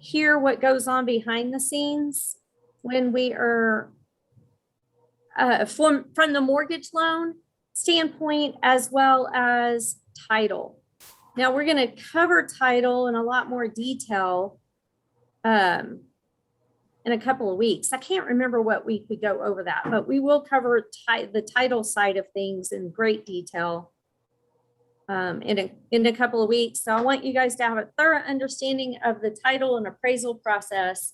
hear what goes on behind the scenes when we are from the mortgage loan standpoint, as well as title. Now we're going to cover title in a lot more detail in a couple of weeks. I can't remember what week we go over that, but we will cover the title side of things in great detail in a couple of weeks. So I want you guys to have a thorough understanding of the title and appraisal process.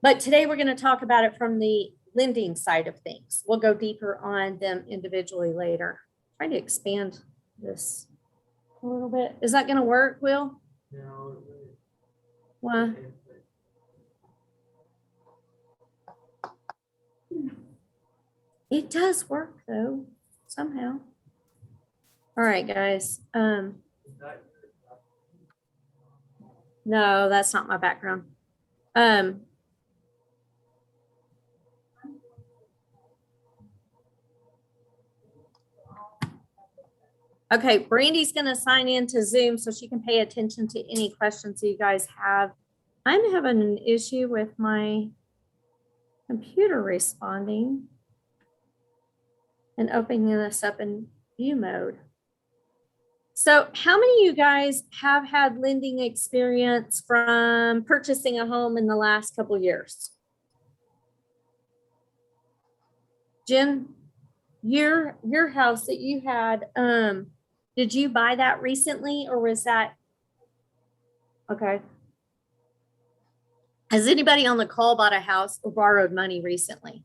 But today we're going to talk about it from the lending side of things. We'll go deeper on them individually later. Trying to expand this a little bit. Is that going to work, Will? No. Well, it does work though, somehow. All right, guys. No, that's not my background. Okay, Brandy's going to sign into Zoom so she can pay attention to any questions that you guys have. I'm having an issue with my computer responding and opening this up in view mode. So how many of you guys have had lending experience from purchasing a home in the last couple of years? Jen, your house that you had, did you buy that recently or was that? Okay. Has anybody on the call bought a house or borrowed money recently?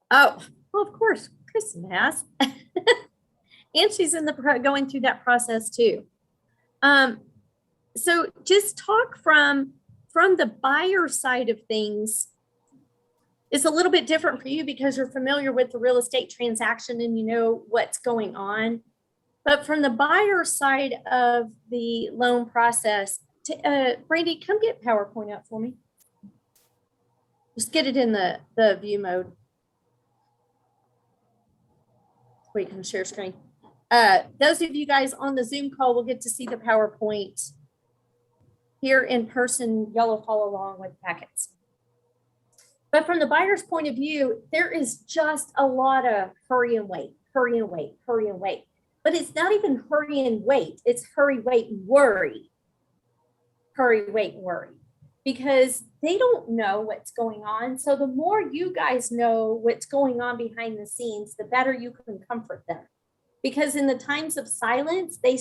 Oh, well, of course, Kristen has. And she's in the going through that process too. So just talk from the buyer side of things. It's a little bit different for you because you're familiar with the real estate transaction and you know what's going on. But from the buyer side of the loan process, Brandy, come get PowerPoint out for me. Just get it in the view mode. Where you can share screen. Those of you guys on the Zoom call will get to see the PowerPoint here in person. Y'all will follow along with packets. But from the buyer's point of view, there is just a lot of hurry and wait, hurry and wait, hurry and wait. But it's not even hurry and wait. It's hurry, wait, and worry. Hurry, wait, and worry. Because they don't know what's going on. So the more you guys know what's going on behind the scenes, the better you can comfort them. Because in the times of silence, they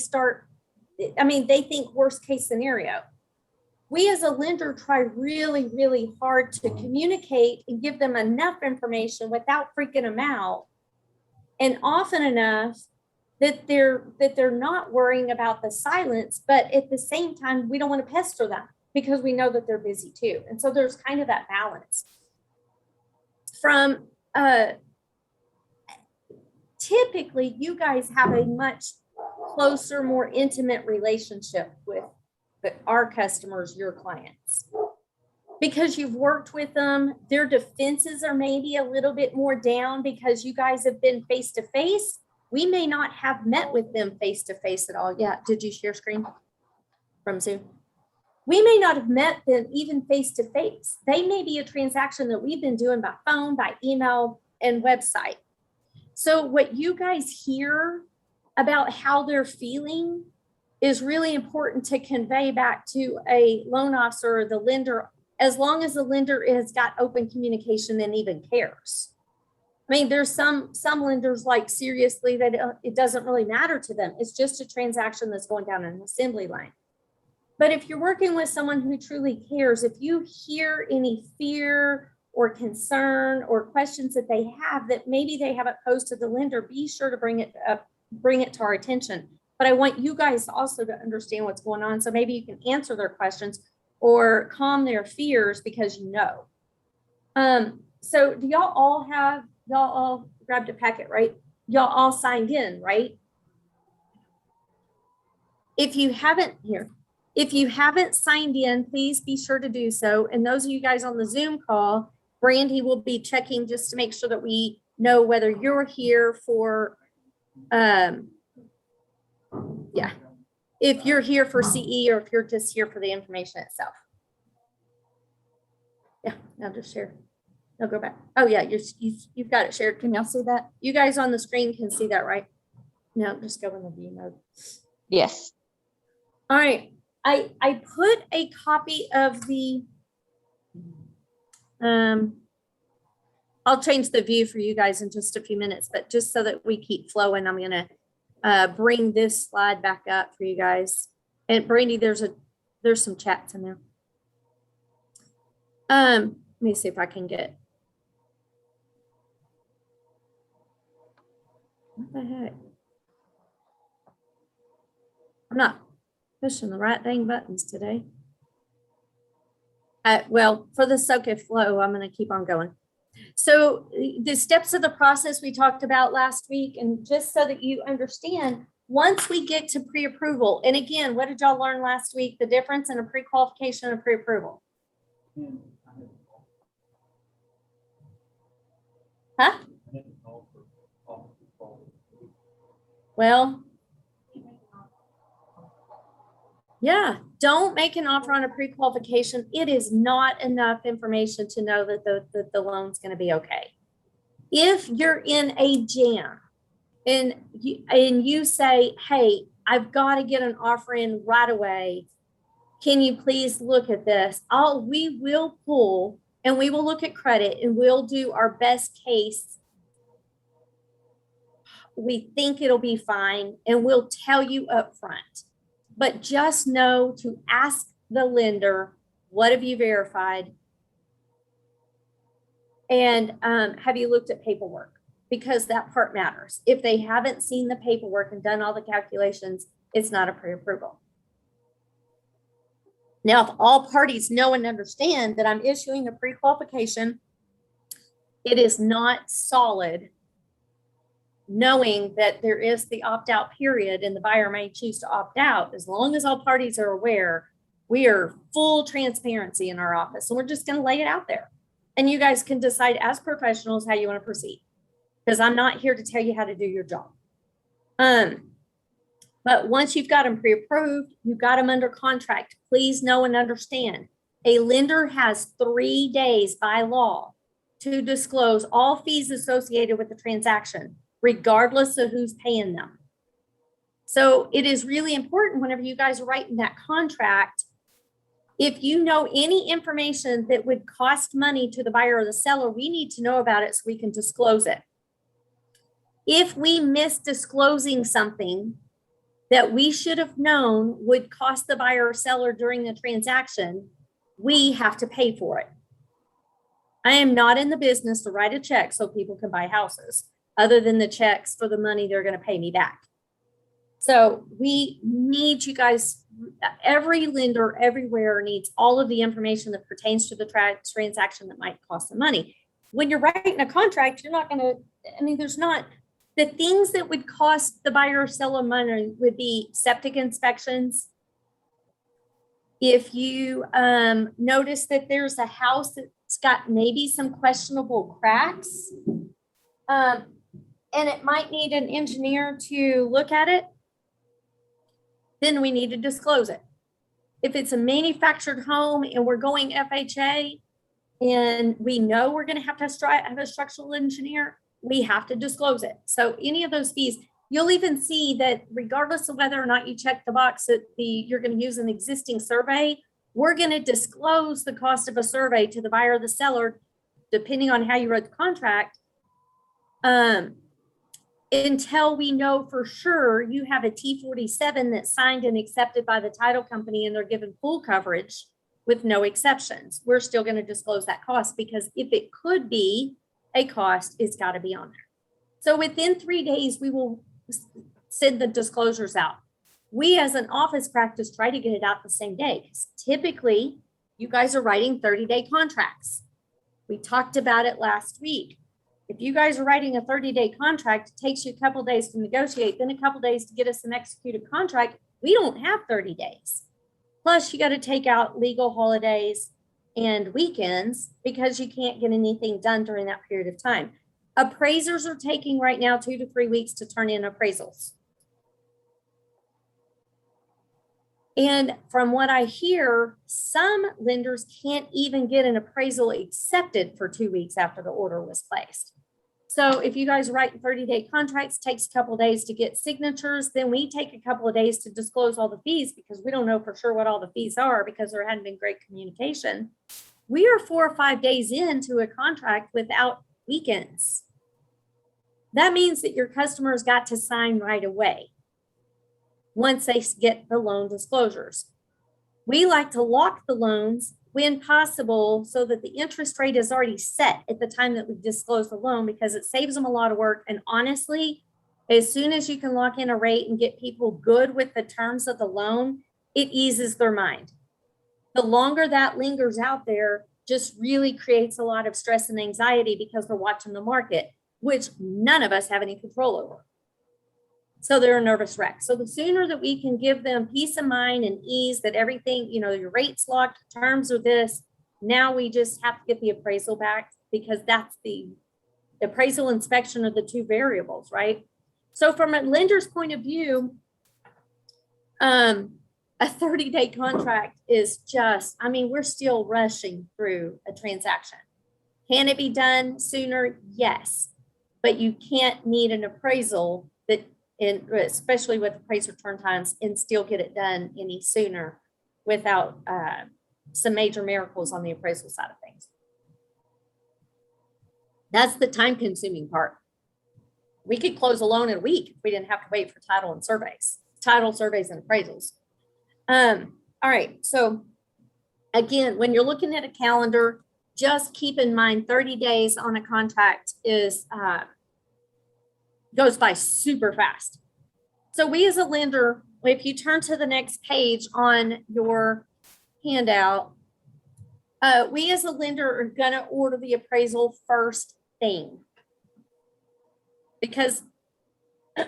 think worst case scenario. We as a lender try really, really hard to communicate and give them enough information without freaking them out. And often enough that they're not worrying about the silence, but at the same time, we don't want to pester them because we know that they're busy too. And so there's kind of that balance. From typically, you guys have a much closer, more intimate relationship with our customers, your clients, because you've worked with them. Their defenses are maybe a little bit more down because you guys have been face to face. We may not have met with them face to face at all yet. Did you share screen from Zoom? We may not have met them even face to face. They may be a transaction that we've been doing by phone, by email, and website. So what you guys hear about how they're feeling is really important to convey back to a loan officer or the lender, as long as the lender has got open communication and even cares. I mean, there's some lenders like seriously that it doesn't really matter to them. It's just a transaction that's going down an assembly line. But if you're working with someone who truly cares, if you hear any fear or concern or questions that they have that maybe they haven't posed to the lender, be sure to bring it to our attention. But I want you guys also to understand what's going on. So maybe you can answer their questions or calm their fears because you know. So do y'all all grabbed a packet, right? Y'all all signed in, right? If you haven't signed in, please be sure to do so. And those of you guys on the Zoom call, Brandy will be checking just to make sure that we know whether you're here for, if you're here for CE or if you're just here for the information itself. Yeah, now just share. No, go back. Oh yeah, you've got it shared. Can y'all see that? You guys on the screen can see that, right? No, just go in the view mode. Yes. All right. I put a copy of the, I'll change the view for you guys in just a few minutes, but just so that we keep flowing, I'm going to bring this slide back up for you guys. And Brandy, there's some chats in there. Let me see if I can get, what the heck? I'm not pushing the right dang buttons today. Well, for the soak and flow, I'm going to keep on going. So the steps of the process we talked about last week, and just so that you understand, once we get to pre-approval, and again, what did y'all learn last week? The difference in a pre-qualification and a pre-approval. Huh? Well, yeah, don't make an offer on a pre-qualification. It is not enough information to know that the loan's going to be okay. If you're in a jam and you say, hey, I've got to get an offer in right away. Can you please look at this? We will pull and we will look at credit and we'll do our best case. We think it'll be fine and we'll tell you up front. But just know to ask the lender, what have you verified? And have you looked at paperwork? Because that part matters. If they haven't seen the paperwork and done all the calculations, it's not a pre-approval. Now, if all parties know and understand that I'm issuing a pre-qualification, it is not solid, knowing that there is the opt-out period and the buyer may choose to opt out. As long as all parties are aware, we are full transparency in our office. And we're just going to lay it out there. And you guys can decide as professionals how you want to proceed. Because I'm not here to tell you how to do your job. But once you've got them pre-approved, you've got them under contract, please know and understand. A lender has 3 days by law to disclose all fees associated with the transaction, regardless of who's paying them. So it is really important whenever you guys are writing that contract, if you know any information that would cost money to the buyer or the seller, we need to know about it so we can disclose it. If we miss disclosing something that we should have known would cost the buyer or seller during the transaction, we have to pay for it. I am not in the business to write a check so people can buy houses, other than the checks for the money they're going to pay me back. So we need you guys, every lender everywhere needs all of the information that pertains to the transaction that might cost them money. When you're writing a contract, you're not going to, there's not, the things that would cost the buyer or seller money would be septic inspections. If you notice that there's a house that's got maybe some questionable cracks, and it might need an engineer to look at it, then we need to disclose it. If it's a manufactured home and we're going FHA and we know we're going to have a structural engineer, we have to disclose it. So any of those fees, you'll even see that regardless of whether or not you check the box that you're going to use an existing survey, we're going to disclose the cost of a survey to the buyer or the seller, depending on how you wrote the contract, until we know for sure you have a T47 that's signed and accepted by the title company and they're given full coverage with no exceptions. We're still going to disclose that cost, because if it could be a cost, it's got to be on there. So within 3 days, we will send the disclosures out. We as an office practice try to get it out the same day, because typically you guys are writing 30-day contracts. We talked about it last week. If you guys are writing a 30-day contract, it takes you a couple days to negotiate, then a couple days to get us an executed contract. We don't have 30 days. Plus, you got to take out legal holidays and weekends because you can't get anything done during that period of time. Appraisers are taking right now 2 to 3 weeks to turn in appraisals. And from what I hear, some lenders can't even get an appraisal accepted for 2 weeks after the order was placed. So if you guys write 30-day contracts, takes a couple of days to get signatures, then we take a couple of days to disclose all the fees because we don't know for sure what all the fees are because there hadn't been great communication. We are 4 or 5 days into a contract without weekends. That means that your customers got to sign right away once they get the loan disclosures. We like to lock the loans when possible so that the interest rate is already set at the time that we disclose the loan because it saves them a lot of work. And honestly, as soon as you can lock in a rate and get people good with the terms of the loan, it eases their mind. The longer that lingers out there just really creates a lot of stress and anxiety because they're watching the market, which none of us have any control over. So they're a nervous wreck. So the sooner that we can give them peace of mind and ease that everything, your rate's locked, terms are this, now we just have to get the appraisal back because that's the appraisal inspection are the two variables, right? So from a lender's point of view, a 30-day contract is just, we're still rushing through a transaction. Can it be done sooner? Yes, but you can't need an appraisal that, especially with appraisal turn times, and still get it done any sooner without some major miracles on the appraisal side of things. That's the time-consuming part. We could close a loan in a week if we didn't have to wait for title, surveys, and appraisals. All right. So again, when you're looking at a calendar, just keep in mind 30 days on a contract is goes by super fast. So we as a lender, if you turn to the next page on your handout, we as a lender are going to order the appraisal first thing because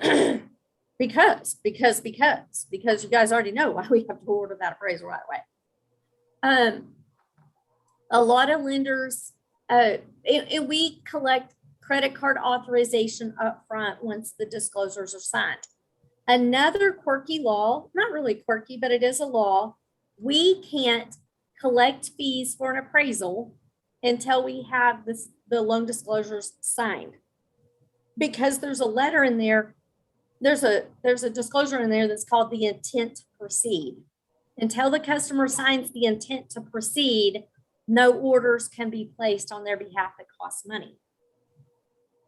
you guys already know why we have to order that appraisal right away. A lot of lenders, and we collect credit card authorization up front once the disclosures are signed. Another quirky law, not really quirky, but it is a law. We can't collect fees for an appraisal until we have the loan disclosures signed, because there's a letter in there. There's a disclosure in there that's called the intent to proceed. Until the customer signs the intent to proceed, no orders can be placed on their behalf that cost money,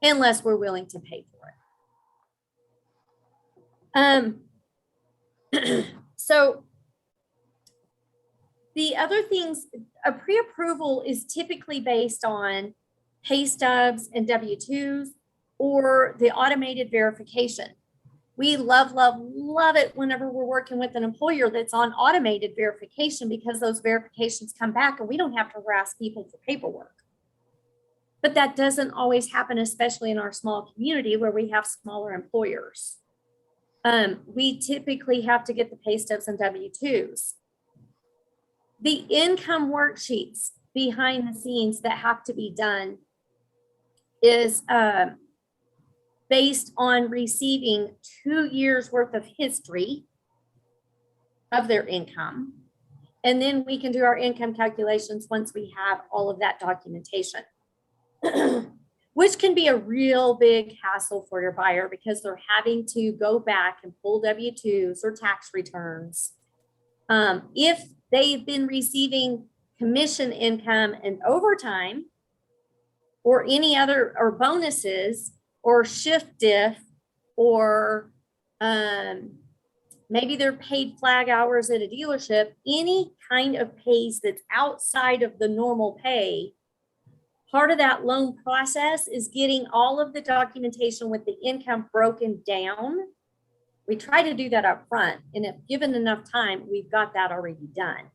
unless we're willing to pay for it. So the other things, a pre-approval is typically based on pay stubs and W-2s or the automated verification. We love it whenever we're working with an employer that's on automated verification, because those verifications come back and we don't have to harass people for paperwork. But that doesn't always happen, especially in our small community where we have smaller employers. We typically have to get the pay stubs and W-2s. The income worksheets behind the scenes that have to be done is based on receiving 2 years worth of history of their income. And then we can do our income calculations once we have all of that documentation, which can be a real big hassle for your buyer because they're having to go back and pull W-2s or tax returns. If they've been receiving commission income and overtime or any other, or bonuses or shift diff, or maybe they're paid flag hours at a dealership, any kind of pays that's outside of the normal pay, part of that loan process is getting all of the documentation with the income broken down. We try to do that up front, and if given enough time, we've got that already done.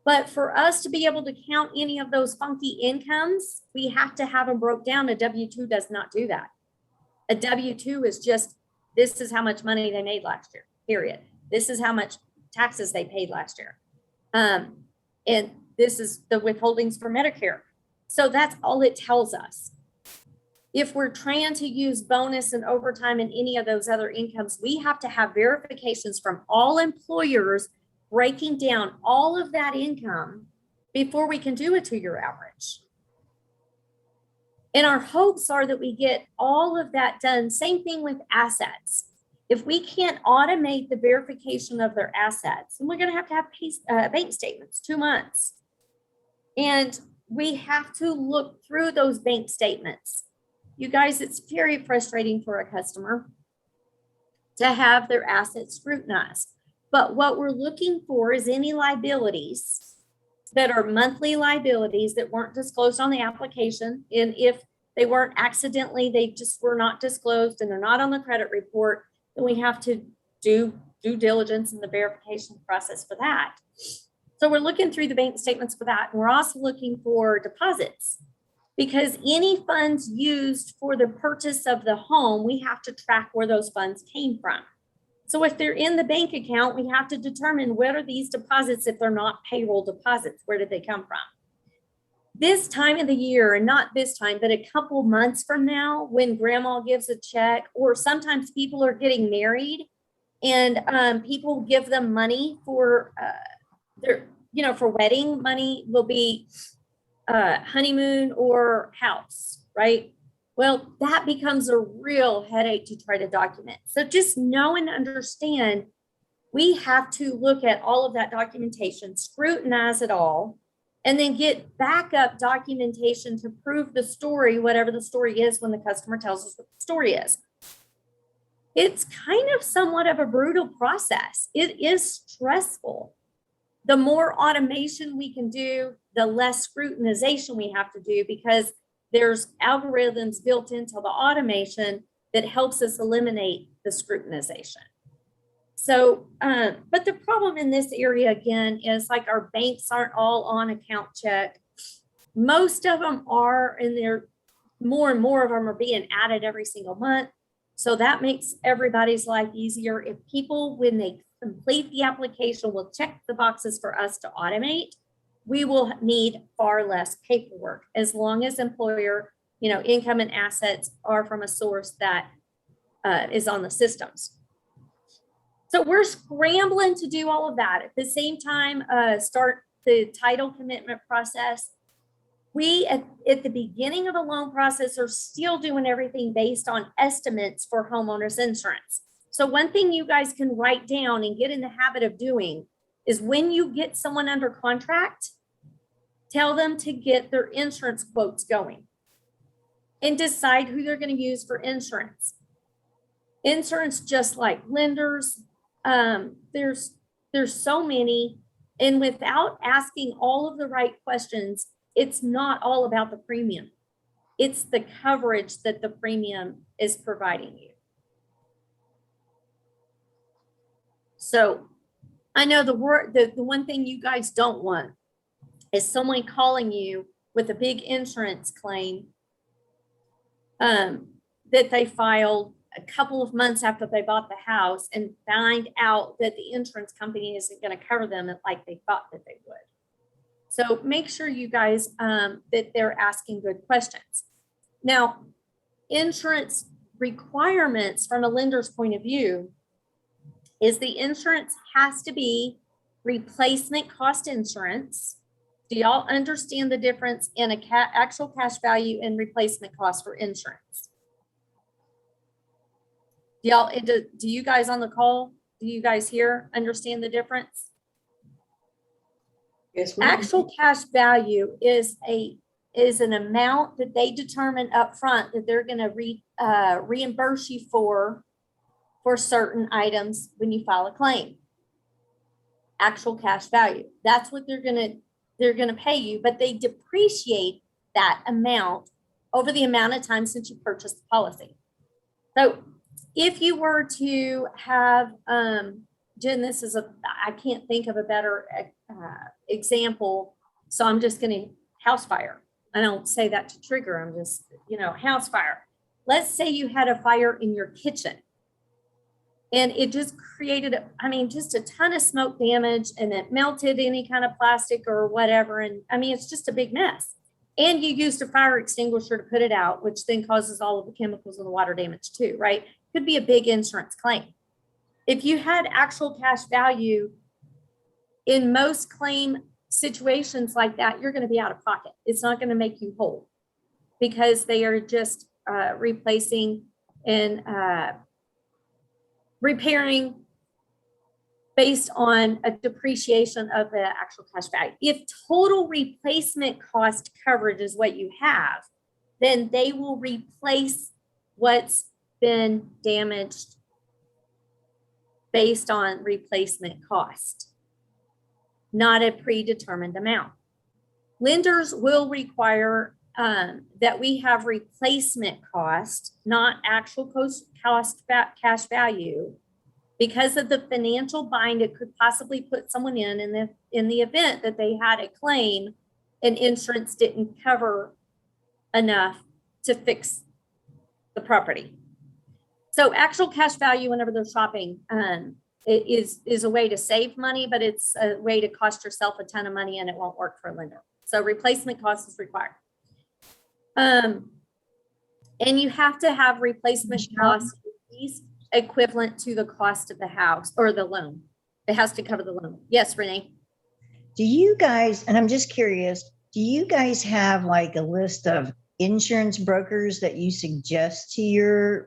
But for us to be able to count any of those funky incomes, we have to have them broke down. A W-2 does not do that. A W-2 is just, this is how much money they made last year, period. This is how much taxes they paid last year. And this is the withholdings for Medicare. So that's all it tells us. If we're trying to use bonus and overtime and any of those other incomes, we have to have verifications from all employers breaking down all of that income before we can do a 2-year average. And our hopes are that we get all of that done. Same thing with assets. If we can't automate the verification of their assets, and we're going to have bank statements, 2 months. And we have to look through those bank statements. You guys, it's very frustrating for a customer to have their assets scrutinized. But what we're looking for is any liabilities that are monthly liabilities that weren't disclosed on the application. And if they weren't accidentally, they just were not disclosed and they're not on the credit report, then we have to do due diligence in the verification process for that. So we're looking through the bank statements for that. And we're also looking for deposits, because any funds used for the purchase of the home, we have to track where those funds came from. So if they're in the bank account, we have to determine what are these deposits if they're not payroll deposits, where did they come from? This time of the year, and not this time, but a couple months from now, when grandma gives a check, or sometimes people are getting married and people give them money for for wedding money, will be honeymoon or house, right? Well, that becomes a real headache to try to document. So just know and understand, we have to look at all of that documentation, scrutinize it all, and then get backup documentation to prove the story, whatever the story is, when the customer tells us what the story is. It's kind of somewhat of a brutal process. It is stressful. The more automation we can do, the less scrutinization we have to do, because there's algorithms built into the automation that helps us eliminate the scrutinization. So, but the problem in this area, again, is like our banks aren't all on account check. Most of them are, and they're more and more of them are being added every single month. So that makes everybody's life easier. If people, when they complete the application, will check the boxes for us to automate, we will need far less paperwork, as long as employer, income and assets are from a source that is on the systems. So we're scrambling to do all of that. At the same time, start the title commitment process. We, at the beginning of the loan process, are still doing everything based on estimates for homeowners insurance. So one thing you guys can write down and get in the habit of doing is, when you get someone under contract, tell them to get their insurance quotes going and decide who they're going to use for insurance. Insurance, just like lenders, there's so many, and without asking all of the right questions, it's not all about the premium. It's the coverage that the premium is providing you. So I know the one thing you guys don't want is someone calling you with a big insurance claim that they filed a couple of months after they bought the house, and find out that the insurance company isn't going to cover them like they thought that they would. So make sure you guys that they're asking good questions. Now, insurance requirements from a lender's point of view is the insurance has to be replacement cost insurance. Do y'all understand the difference in actual cash value and replacement cost for insurance? Do you guys on the call, do you guys understand the difference? Yes, ma'am. Actual cash value is an amount that they determine up front that they're going to reimburse you for certain items when you file a claim. Actual cash value, that's what they're going to pay you, but they depreciate that amount over the amount of time since you purchased the policy. So if you were to have, Jen, I can't think of a better example, so I'm just going to house fire. I don't say that to trigger, I'm just, house fire. Let's say you had a fire in your kitchen and it just created, just a ton of smoke damage, and it melted any kind of plastic or whatever. And it's just a big mess. And you used a fire extinguisher to put it out, which then causes all of the chemicals and the water damage too, right? Could be a big insurance claim. If you had actual cash value, in most claim situations like that, you're going to be out of pocket. It's not going to make you whole because they are just replacing and repairing based on a depreciation of the actual cash value. If total replacement cost coverage is what you have, then they will replace what's been damaged based on replacement cost, not a predetermined amount. Lenders will require that we have replacement cost, not actual cost cash value, because of the financial bind it could possibly put someone in the event that they had a claim and insurance didn't cover enough to fix the property. So actual cash value, whenever they're shopping, it is a way to save money, but it's a way to cost yourself a ton of money and it won't work for a lender. So replacement cost is required. And you have to have replacement cost equivalent to the cost of the house or the loan. It has to cover the loan. Yes, Renee. Do you guys, and I'm just curious, do you guys have like a list of insurance brokers that you suggest to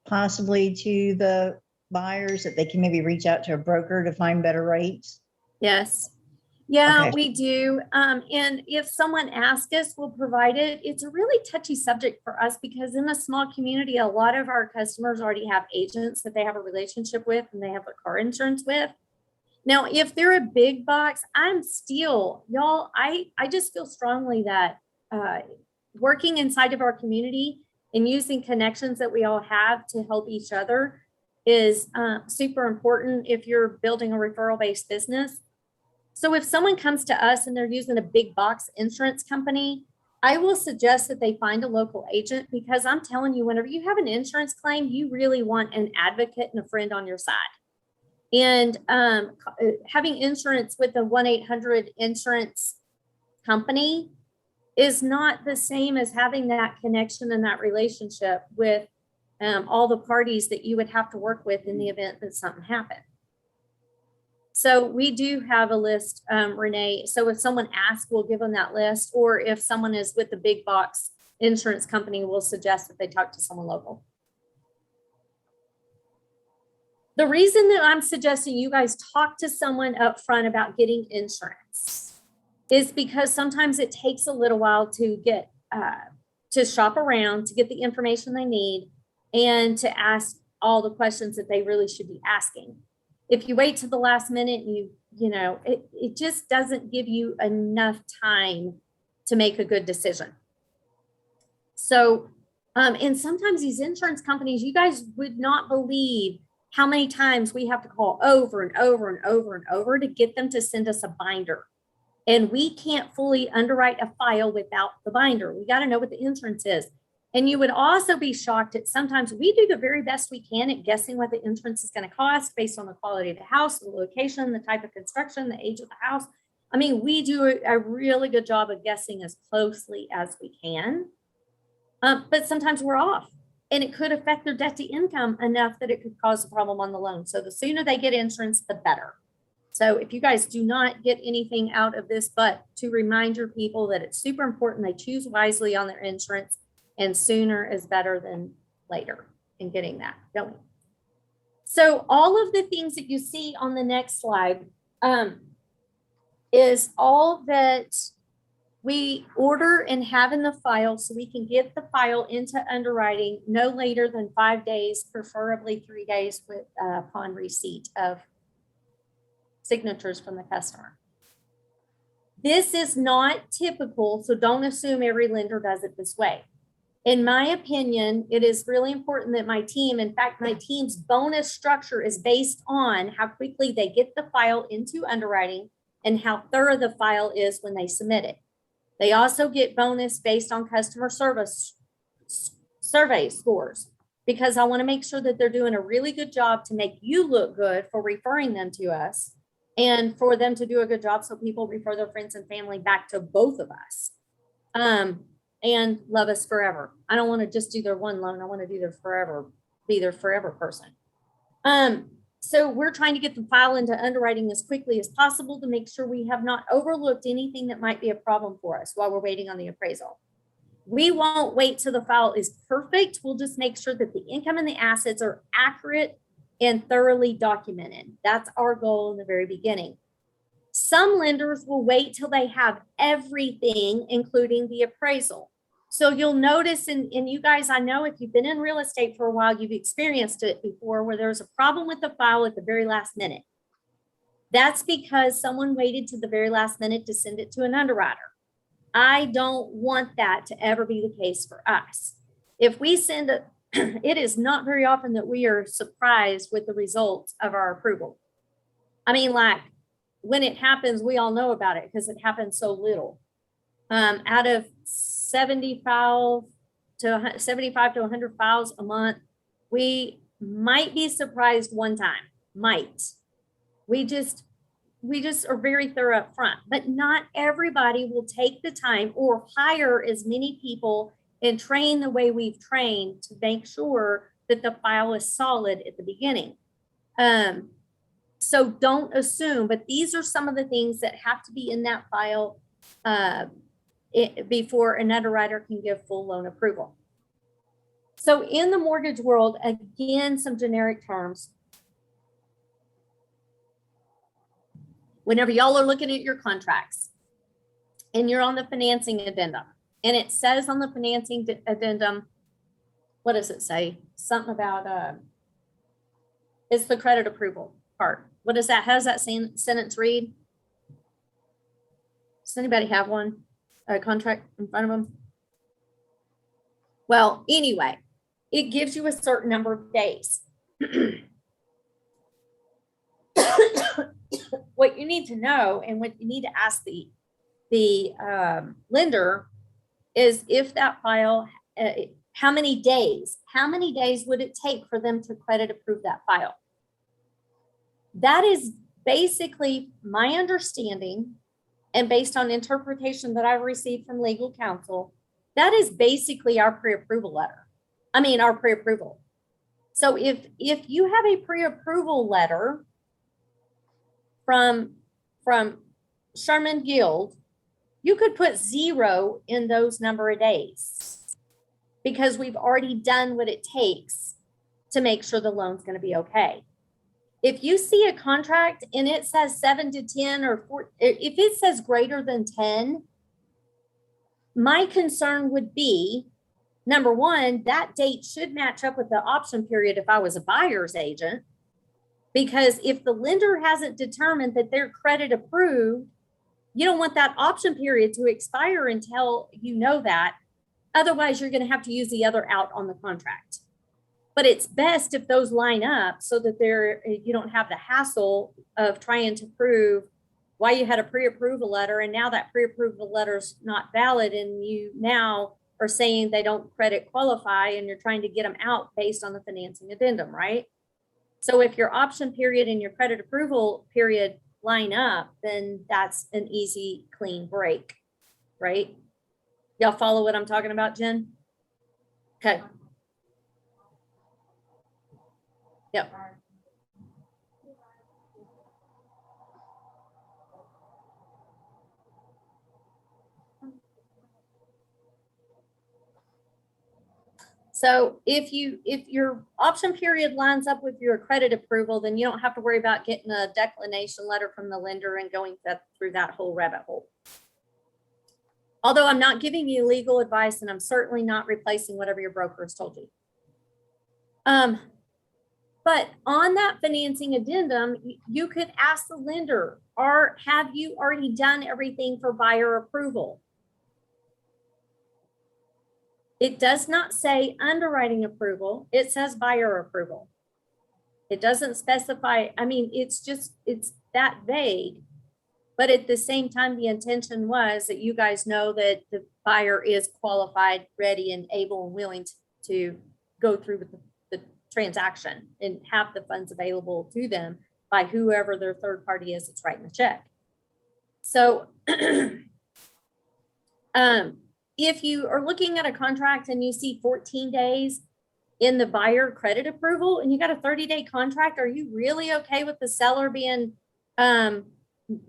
possibly to the buyers that they can maybe reach out to a broker to find better rates? Yes. Yeah, okay. We do. And if someone asks us, we'll provide it. It's a really touchy subject for us because in a small community, a lot of our customers already have agents that they have a relationship with and they have a car insurance with. Now, if they're a big box, I just feel strongly that working inside of our community and using connections that we all have to help each other is super important if you're building a referral-based business. So if someone comes to us and they're using a big box insurance company, I will suggest that they find a local agent because I'm telling you, whenever you have an insurance claim, you really want an advocate and a friend on your side. And having insurance with a 1-800 insurance company is not the same as having that connection and that relationship with all the parties that you would have to work with in the event that something happened. So we do have a list, Renee. So if someone asks, we'll give them that list. Or if someone is with the big box insurance company, we'll suggest that they talk to someone local. The reason that I'm suggesting you guys talk to someone up front about getting insurance is because sometimes it takes a little while to get to shop around, to get the information they need, and to ask all the questions that they really should be asking. If you wait to the last minute, it just doesn't give you enough time to make a good decision. So, and sometimes these insurance companies, you guys would not believe how many times we have to call over and over and over and over to get them to send us a binder. And we can't fully underwrite a file without the binder. We got to know what the insurance is. And you would also be shocked at sometimes we do the very best we can at guessing what the insurance is going to cost based on the quality of the house, the location, the type of construction, the age of the house. I mean, we do a really good job of guessing as closely as we can. But sometimes we're off and it could affect their debt to income enough that it could cause a problem on the loan. So the sooner they get insurance, the better. So if you guys do not get anything out of this, but to remind your people that it's super important they choose wisely on their insurance. And sooner is better than later in getting that going. So all of the things that you see on the next slide is all that we order and have in the file so we can get the file into underwriting no later than 5 days, preferably 3 days upon receipt of signatures from the customer. This is not typical, so don't assume every lender does it this way. In my opinion, it is really important that my team, in fact, my team's bonus structure is based on how quickly they get the file into underwriting and how thorough the file is when they submit it. They also get bonus based on customer service survey scores because I want to make sure that they're doing a really good job to make you look good for referring them to us and for them to do a good job so people refer their friends and family back to both of us. And love us forever. I don't want to just do their one loan. I want to do their forever, be their forever person. So we're trying to get the file into underwriting as quickly as possible to make sure we have not overlooked anything that might be a problem for us while we're waiting on the appraisal. We won't wait till the file is perfect. We'll just make sure that the income and the assets are accurate and thoroughly documented. That's our goal in the very beginning. Some lenders will wait till they have everything, including the appraisal. So you'll notice, and you guys, I know if you've been in real estate for a while, you've experienced it before where there's a problem with the file at the very last minute. That's because someone waited to the very last minute to send it to an underwriter. I don't want that to ever be the case for us. If we send it, it is not very often that we are surprised with the results of our approval. I mean, like when it happens, we all know about it because it happens so little. Out of 75 to 100 files a month, we might be surprised one time. Might. We just are very thorough up front, but not everybody will take the time or hire as many people and train the way we've trained to make sure that the file is solid at the beginning. So don't assume, but these are some of the things that have to be in that file before an underwriter can give full loan approval. So in the mortgage world, again, some generic terms. Whenever y'all are looking at your contracts and you're on the financing addendum and it says on the financing addendum, what does it say? Something about, it's the credit approval part. What is that? How does that sentence read? Does anybody have one, a contract in front of them? Well, anyway, it gives you a certain number of days. What you need to know and what you need to ask the lender is if that file, how many days would it take for them to credit approve that file? That is basically my understanding, and based on interpretation that I've received from legal counsel, that is basically our pre-approval letter. I mean, our pre-approval. So if you have a pre-approval letter from Sherman Guild, you could put 0 in those number of days because we've already done what it takes to make sure the loan's going to be okay. If you see a contract and it says 7 to 10 or 4, if it says greater than 10, my concern would be, number one, that date should match up with the option period if I was a buyer's agent. Because if the lender hasn't determined that they're credit approved, you don't want that option period to expire until you know that. Otherwise, you're going to have to use the other out on the contract. But it's best if those line up so that you don't have the hassle of trying to prove why you had a pre-approval letter and now that pre-approval letter is not valid and you now are saying they don't credit qualify and you're trying to get them out based on the financing addendum, right? So if your option period and your credit approval period line up, then that's an easy, clean break, right? Y'all follow what I'm talking about, Jen? Okay. Yep. So if your option period lines up with your credit approval, then you don't have to worry about getting a declination letter from the lender and going through that whole rabbit hole. Although I'm not giving you legal advice and I'm certainly not replacing whatever your broker has told you. But on that financing addendum, you could ask the lender, have you already done everything for buyer approval? It does not say underwriting approval. It says buyer approval. It doesn't specify. I mean, it's that vague. But at the same time, the intention was that you guys know that the buyer is qualified, ready, and able and willing to go through with the transaction and have the funds available to them by whoever their third party is that's writing the check. So if you are looking at a contract and you see 14 days, in the buyer credit approval and you got a 30-day contract, are you really okay with the seller being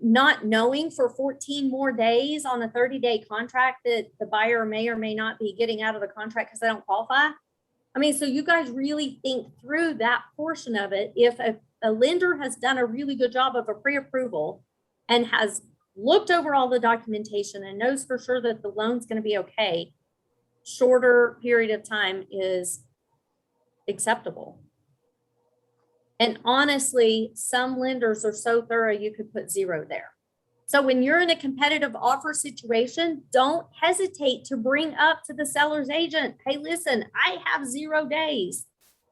not knowing for 14 more days on a 30-day contract that the buyer may or may not be getting out of the contract because they don't qualify? I mean, so you guys really think through that portion of it. If a lender has done a really good job of a pre-approval and has looked over all the documentation and knows for sure that the loan's going to be okay, shorter period of time is acceptable. And honestly, some lenders are so thorough, you could put 0 there. So when you're in a competitive offer situation, don't hesitate to bring up to the seller's agent, hey, listen, I have 0 days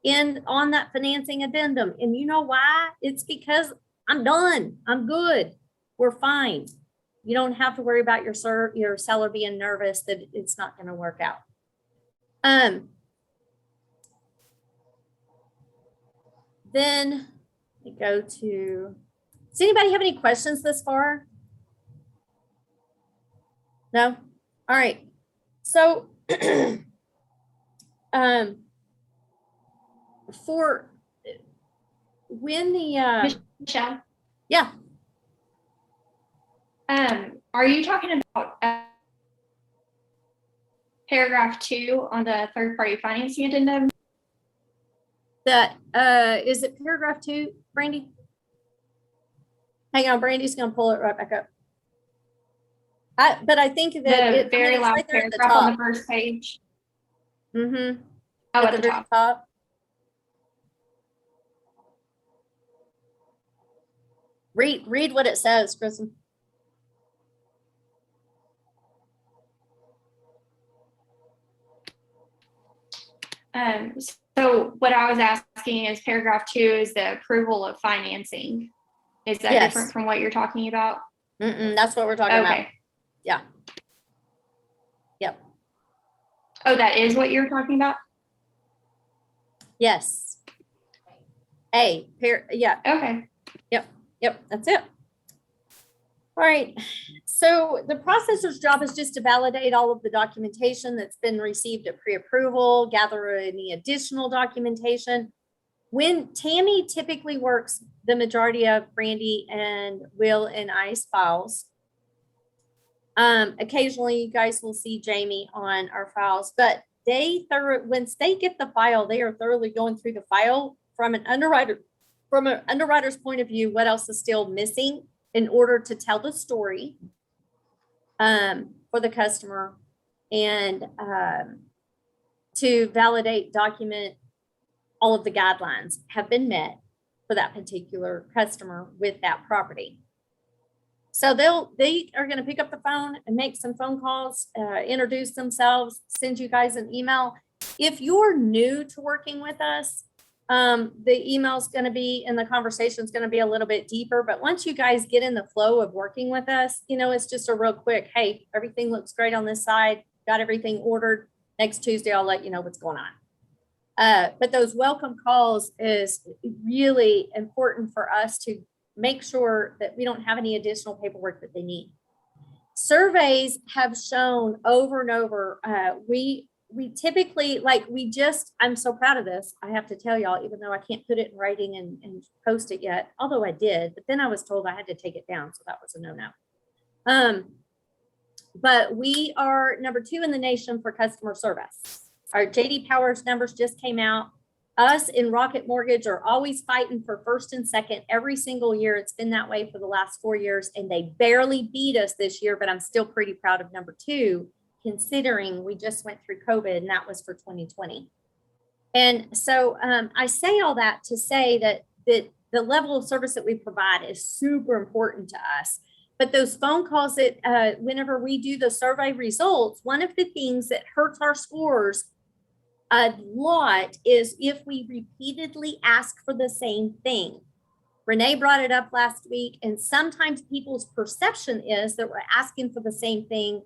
on that financing addendum. And you know why? It's because I'm done. I'm good. We're fine. You don't have to worry about your seller being nervous that it's not going to work out. Then we go to, does anybody have any questions this far? No? All right. So, for when the, Michelle, yeah. are you talking about paragraph 2 on the third-party financing addendum? That, is it paragraph 2, Brandy? Hang on, Brandy's gonna pull it right back up. But I think that The it's very last right there at the paragraph on top. the first page. Mm-hmm. Oh, At the very top. Read what it says, Kristen. So what I was asking is paragraph 2 is the approval of financing. Is that Yes. different from what you're talking about? That's what we're talking about. Okay. Yeah. Yep. Oh, that is what you're talking about? Yes. Yeah. Okay. Yep. That's it. All right. So the processor's job is just to validate all of the documentation that's been received at pre-approval, gather any additional documentation. When Tammy typically works the majority of Brandy and Will and I's files, occasionally you guys will see Jamie on our files, but once they get the file, they are thoroughly going through the file from an underwriter's point of view, what else is still missing in order to tell the story for the customer and to validate, document all of the guidelines have been met for that particular customer with that property. So they are going to pick up the phone and make some phone calls, introduce themselves, send you guys an email. If you're new to working with us, the email's going to be and the conversation is going to be a little bit deeper. But once you guys get in the flow of working with us, it's just a real quick, hey, everything looks great on this side. Got everything ordered. Next Tuesday, I'll let you know what's going on. But those welcome calls is really important for us to make sure that we don't have any additional paperwork that they need. Surveys have shown over and over, we typically, I'm so proud of this. I have to tell y'all, even though I can't put it in writing and post it yet, although I did, but then I was told I had to take it down. So that was a no-no. But we are number 2 in the nation for customer service. Our JD Powers numbers just came out. Us in Rocket Mortgage are always fighting for first and second every single year. It's been that way for the last 4 years, and they barely beat us this year, but I'm still pretty proud of number 2, considering we just went through COVID and that was for 2020. And so I say all that to say that the level of service that we provide is super important to us. But those phone calls that whenever we do the survey results, one of the things that hurts our scores a lot is if we repeatedly ask for the same thing. Renee brought it up last week, and sometimes people's perception is that we're asking for the same thing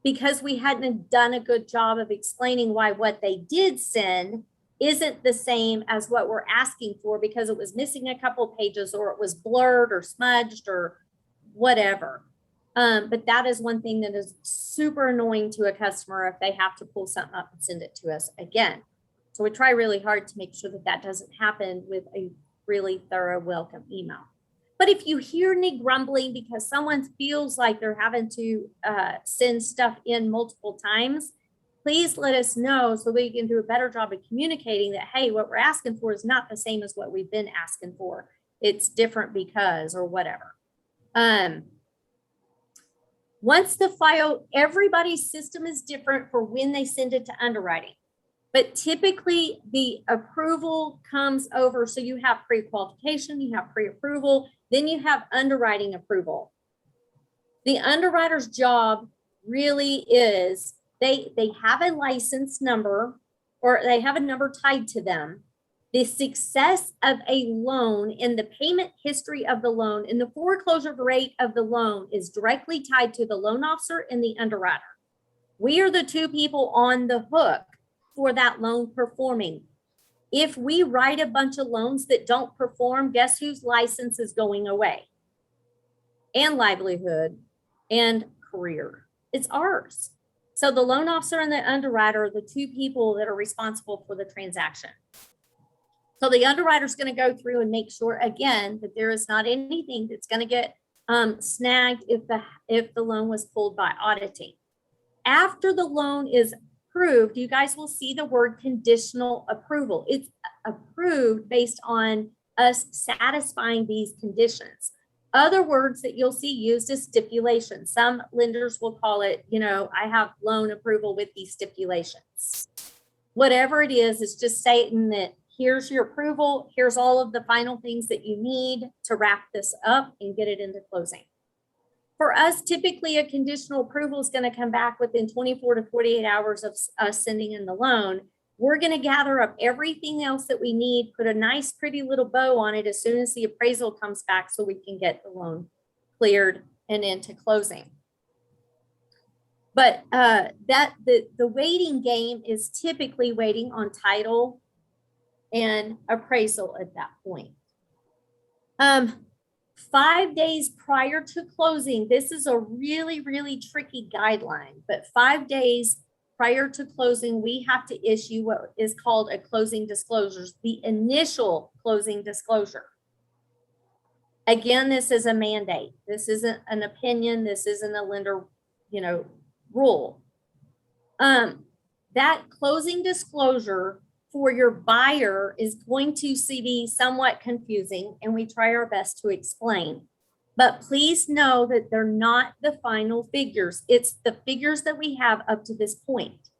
because we hadn't done a good job of explaining why what they did send isn't the same as what we're asking for because it was missing a couple pages or it was blurred or smudged or whatever. But that is one thing that is super annoying to a customer if they have to pull something up and send it to us again. So we try really hard to make sure that that doesn't happen with a really thorough welcome email. But if you hear any grumbling because someone feels like they're having to send stuff in multiple times, please let us know so we can do a better job of communicating that, hey, what we're asking for is not the same as what we've been asking for. It's different because, or whatever. Once the file, everybody's system is different for when they send it to underwriting. But typically the approval comes over. So you have pre-qualification, you have pre-approval, then you have underwriting approval. The underwriter's job really is they have a license number or they have a number tied to them. The success of a loan and the payment history of the loan and the foreclosure rate of the loan is directly tied to the loan officer and the underwriter. We are the two people on the hook for that loan performing. If we write a bunch of loans that don't perform, guess whose license is going away? And livelihood and career. It's ours. So the loan officer and the underwriter are the two people that are responsible for the transaction. So the underwriter is going to go through and make sure, again, that there is not anything that's going to get snagged if the loan was pulled by auditing. After the loan is approved, you guys will see the word conditional approval. It's approved based on us satisfying these conditions. Other words that you'll see used is stipulation. Some lenders will call it, I have loan approval with these stipulations. Whatever it is, it's just stating that here's your approval. Here's all of the final things that you need to wrap this up and get it into closing. For us, typically a conditional approval is going to come back within 24 to 48 hours of us sending in the loan. We're going to gather up everything else that we need, put a nice, pretty little bow on it as soon as the appraisal comes back so we can get the loan cleared and into closing. But the waiting game is typically waiting on title and appraisal at that point. 5 days prior to closing, this is a really, really tricky guideline, but 5 days prior to closing, we have to issue what is called a closing disclosures, the initial closing disclosure. Again, this is a mandate. This isn't an opinion. This isn't a lender, rule. That closing disclosure for your buyer is going to be somewhat confusing, and we try our best to explain. But please know that they're not the final figures. It's the figures that we have up to this point.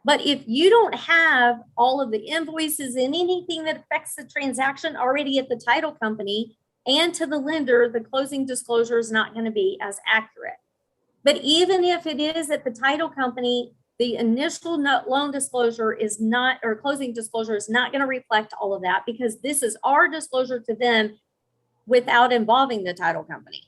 But if you don't have all of the invoices and anything that affects the transaction already at the title company and to the lender, the closing disclosure is not going to be as accurate. But even if it is at the title company, the initial loan disclosure is not, or closing disclosure is not going to reflect all of that, because this is our disclosure to them without involving the title company.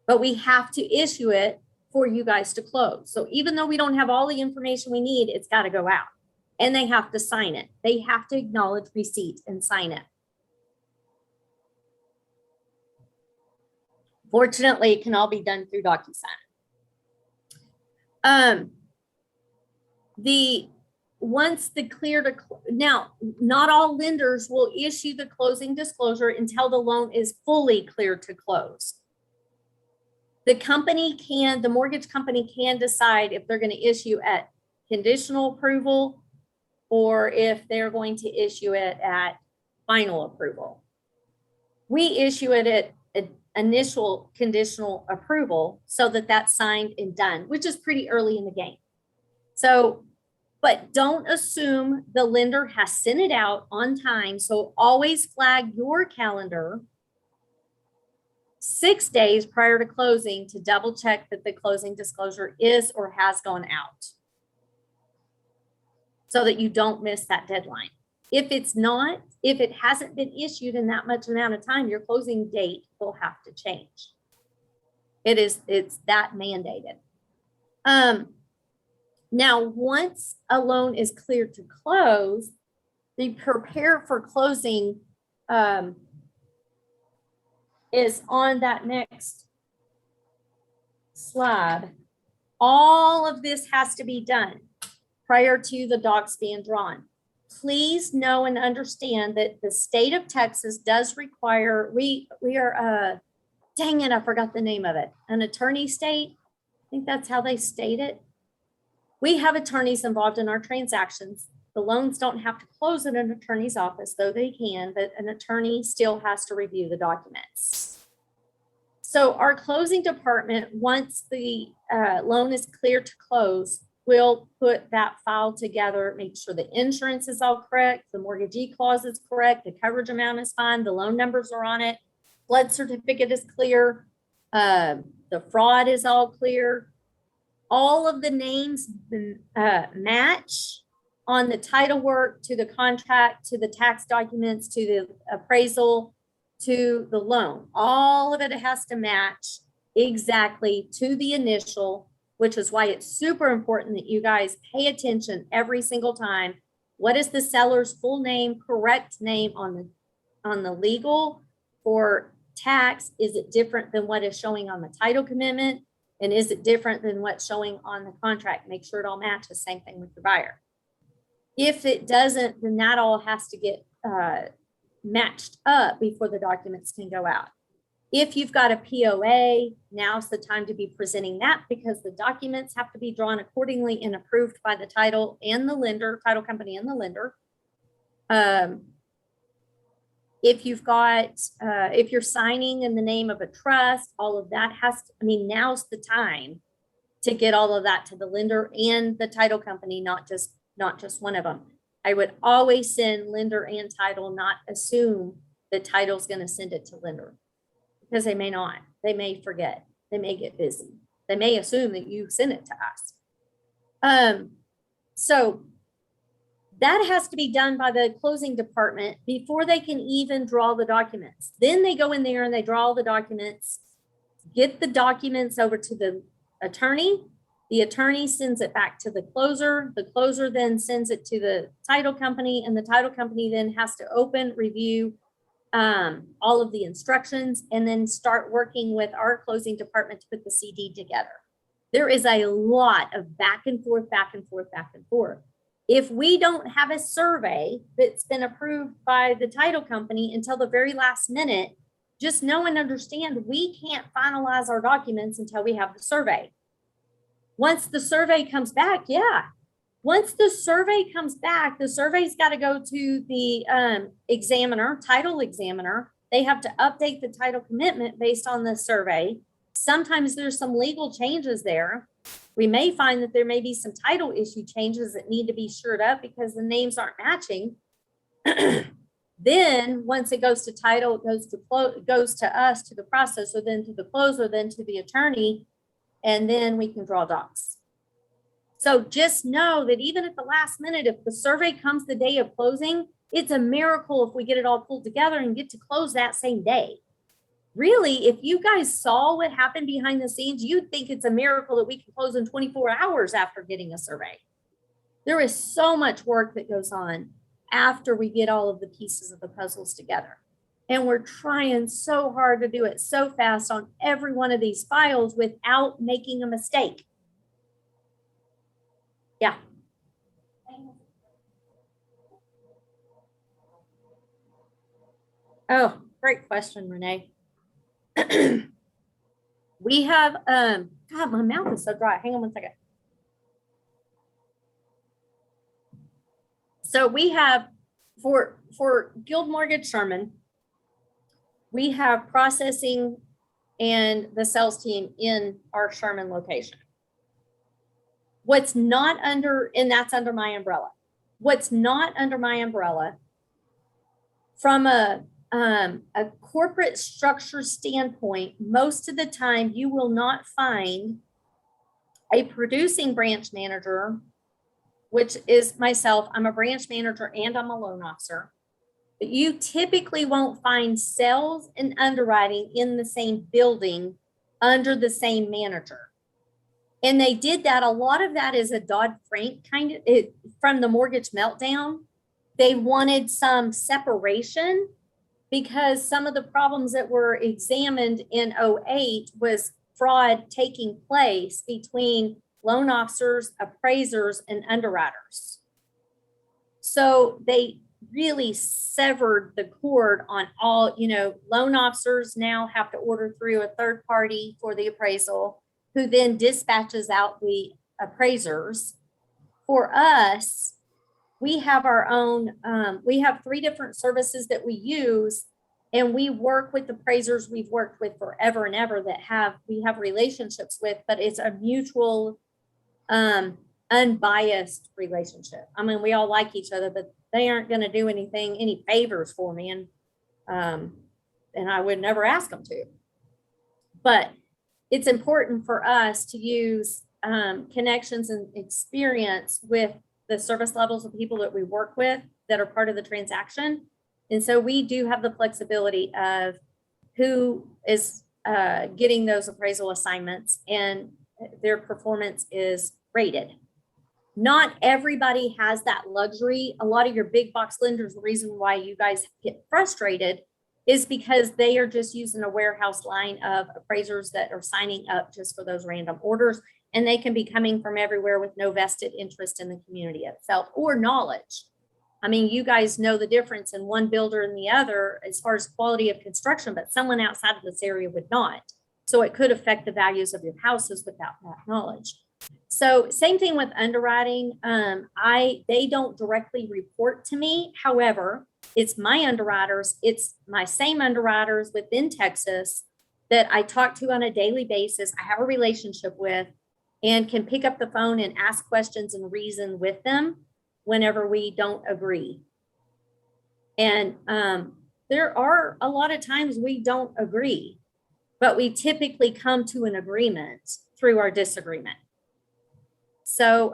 But we have to issue it for you guys to close. So even though we don't have all the information we need, it's got to go out and they have to sign it. They have to acknowledge receipt and sign it. Fortunately, it can all be done through DocuSign. Now, not all lenders will issue the closing disclosure until the loan is fully cleared to close. The mortgage company can decide if they're going to issue at conditional approval or if they're going to issue it at final approval. We issue it at initial conditional approval so that that's signed and done, which is pretty early in the game. So, but don't assume the lender has sent it out on time. So always flag your calendar 6 days prior to closing to double check that the closing disclosure is or has gone out so that you don't miss that deadline. If it hasn't been issued in that much amount of time, your closing date will have to change. It's that mandated. Now, once a loan is cleared to close, the prepare for closing is on that next slide. All of this has to be done. prior to the docs being drawn. Please know and understand that the state of Texas does require, we are, dang it, I forgot the name of it, an attorney state. I think that's how they state it. We have attorneys involved in our transactions. The loans don't have to close at an attorney's office, though they can, but an attorney still has to review the documents. So our closing department, once the loan is clear to close, will put that file together, make sure the insurance is all correct, the mortgagee clause is correct, the coverage amount is fine, the loan numbers are on it, flood certificate is clear, the fraud is all clear. All of the names match on the title work, to the contract, to the tax documents, to the appraisal, to the loan. All of it has to match exactly to the initial, which is why it's super important that you guys pay attention every single time. What is the seller's full name, correct name on the legal? For tax, is it different than what is showing on the title commitment? And is it different than what's showing on the contract? Make sure it all matches. Same thing with the buyer. If it doesn't, then that all has to get matched up before the documents can go out. If you've got a POA, now's the time to be presenting that, because the documents have to be drawn accordingly and approved by the title and the lender, title company and the lender. If you've got, if you're signing in the name of a trust, all of that has to, I mean, now's the time to get all of that to the lender and the title company, not just one of them. I would always send lender and title, not assume the title's going to send it to lender, because they may not. They may forget. They may get busy. They may assume that you sent it to us. So that has to be done by the closing department before they can even draw the documents. Then they go in there and they draw all the documents, get the documents over to the attorney. The attorney sends it back to the closer. The closer then sends it to the title company, and the title company then has to open, review all of the instructions, and then start working with our closing department to put the CD together. There is a lot of back and forth, back and forth, back and forth. If we don't have a survey that's been approved by the title company until the very last minute, just know and understand we can't finalize our documents until we have the survey. Once the survey comes back, once the survey comes back, the survey's got to go to the examiner, title examiner. They have to update the title commitment based on the survey. Sometimes there's some legal changes there. We may find that there may be some title issue changes that need to be shored up because the names aren't matching. Then once it goes to title, it goes to us, to the processor, then to the closer, then to the attorney, and then we can draw docs. So just know that even at the last minute, if the survey comes the day of closing, it's a miracle if we get it all pulled together and get to close that same day. Really, if you guys saw what happened behind the scenes, you'd think it's a miracle that we can close in 24 hours after getting a survey. There is so much work that goes on after we get all of the pieces of the puzzles together. And we're trying so hard to do it so fast on every one of these files without making a mistake. Yeah. Oh, great question, Renee. We have, God, my mouth is so dry. Hang on one second. So we have, for Guild Mortgage Sherman, we have processing and the sales team in our Sherman location. What's not under, and that's under my umbrella. What's not under my umbrella, from a corporate structure standpoint, most of the time you will not find a producing branch manager, which is myself. I'm a branch manager and I'm a loan officer. But you typically won't find sales and underwriting in the same building under the same manager. And they did that. A lot of that is a Dodd-Frank kind of, from the mortgage meltdown. They wanted some separation because some of the problems that were examined in 2008 was fraud taking place between loan officers, appraisers, and underwriters. So they really severed the cord on all, loan officers now have to order through a third party for the appraisal, who then dispatches out the appraisers. For us, we have our own, we have 3 different services that we use, and we work with appraisers we've worked with forever and ever that we have relationships with, but it's a mutual, unbiased relationship. I mean, we all like each other, but they aren't going to do any favors for me. And I would never ask them to, but it's important for us to use, connections and experience with the service levels of people that we work with that are part of the transaction. And so we do have the flexibility of who is getting those appraisal assignments, and their performance is rated. Not everybody has that luxury. A lot of your big box lenders, the reason why you guys get frustrated is because they are just using a warehouse line of appraisers that are signing up just for those random orders. And they can be coming from everywhere with no vested interest in the community itself or knowledge. I mean, you guys know the difference in one builder and the other as far as quality of construction, but someone outside of this area would not. So it could affect the values of your houses without that knowledge. So same thing with underwriting. They don't directly report to me. However, it's my underwriters. It's my same underwriters within Texas that I talk to on a daily basis. I have a relationship with and can pick up the phone and ask questions and reason with them whenever we don't agree. And there are a lot of times we don't agree, but we typically come to an agreement through our disagreement. So,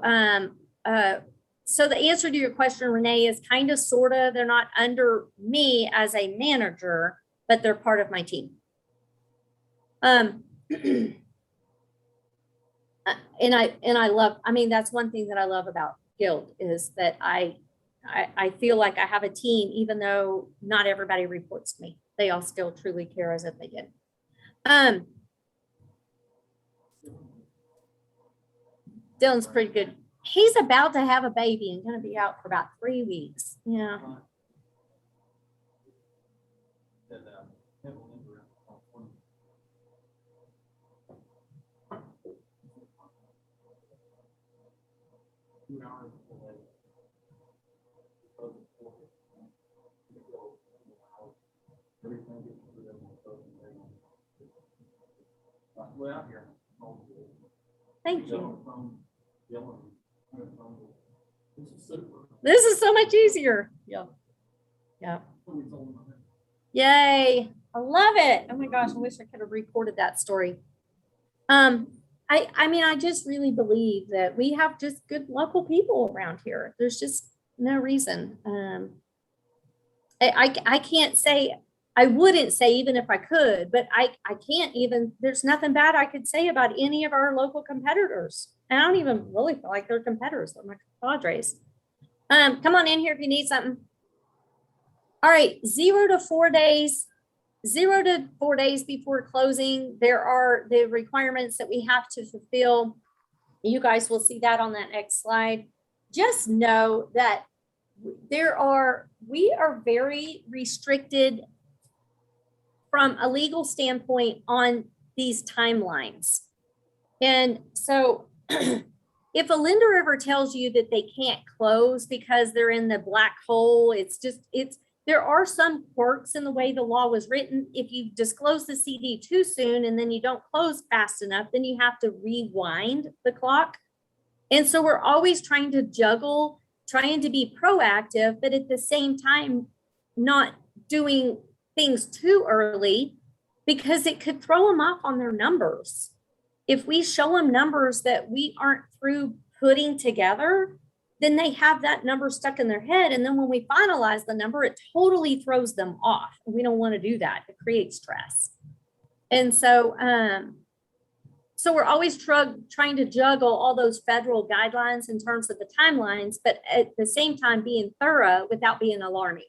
so the answer to your question, Renee, is kind of, sort of, they're not under me as a manager, but they're part of my team. And I love, I mean, that's one thing that I love about Guild is that I feel like I have a team, even though not everybody reports to me. They all still truly care as if they did. Dylan's pretty good. He's about to have a baby and going to be out for about 3 weeks. Yeah. Thank you. This is so much easier. Yeah. Yeah. Yay. I love it. Oh my gosh, I wish I could have recorded that story. I mean, I just really believe that we have just good local people around here. There's just no reason. I can't say, I wouldn't say even if I could, but I can't even, there's nothing bad I could say about any of our local competitors. And I don't even really feel like they're competitors. They're my padres. Come on in here if you need something. All right, 0 to 4 days. 0 to 4 days before closing, there are the requirements that we have to fulfill. You guys will see that on that next slide. Just know that we are very restricted from a legal standpoint on these timelines. And so if a lender ever tells you that they can't close because they're in the black hole, there are some quirks in the way the law was written. If you disclose the CD too soon and then you don't close fast enough, then you have to rewind the clock. And so we're always trying to juggle, trying to be proactive, but at the same time, not doing things too early because it could throw them off on their numbers. If we show them numbers that we aren't through putting together, then they have that number stuck in their head. And then when we finalize the number, it totally throws them off. We don't want to do that. It creates stress. And so, so we're always trying to juggle all those federal guidelines in terms of the timelines, but at the same time being thorough without being alarming,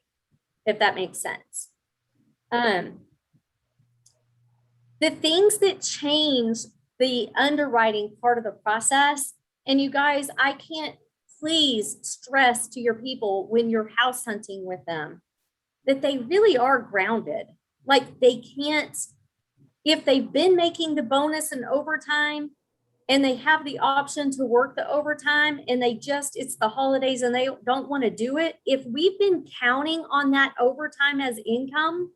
if that makes sense. The things that change the underwriting part of the process. And you guys, I can't please stress to your people when you're house hunting with them that they really are grounded. Like they can't, if they've been making the bonus and overtime and they have the option to work the overtime and it's the holidays and they don't want to do it. If we've been counting on that overtime as income,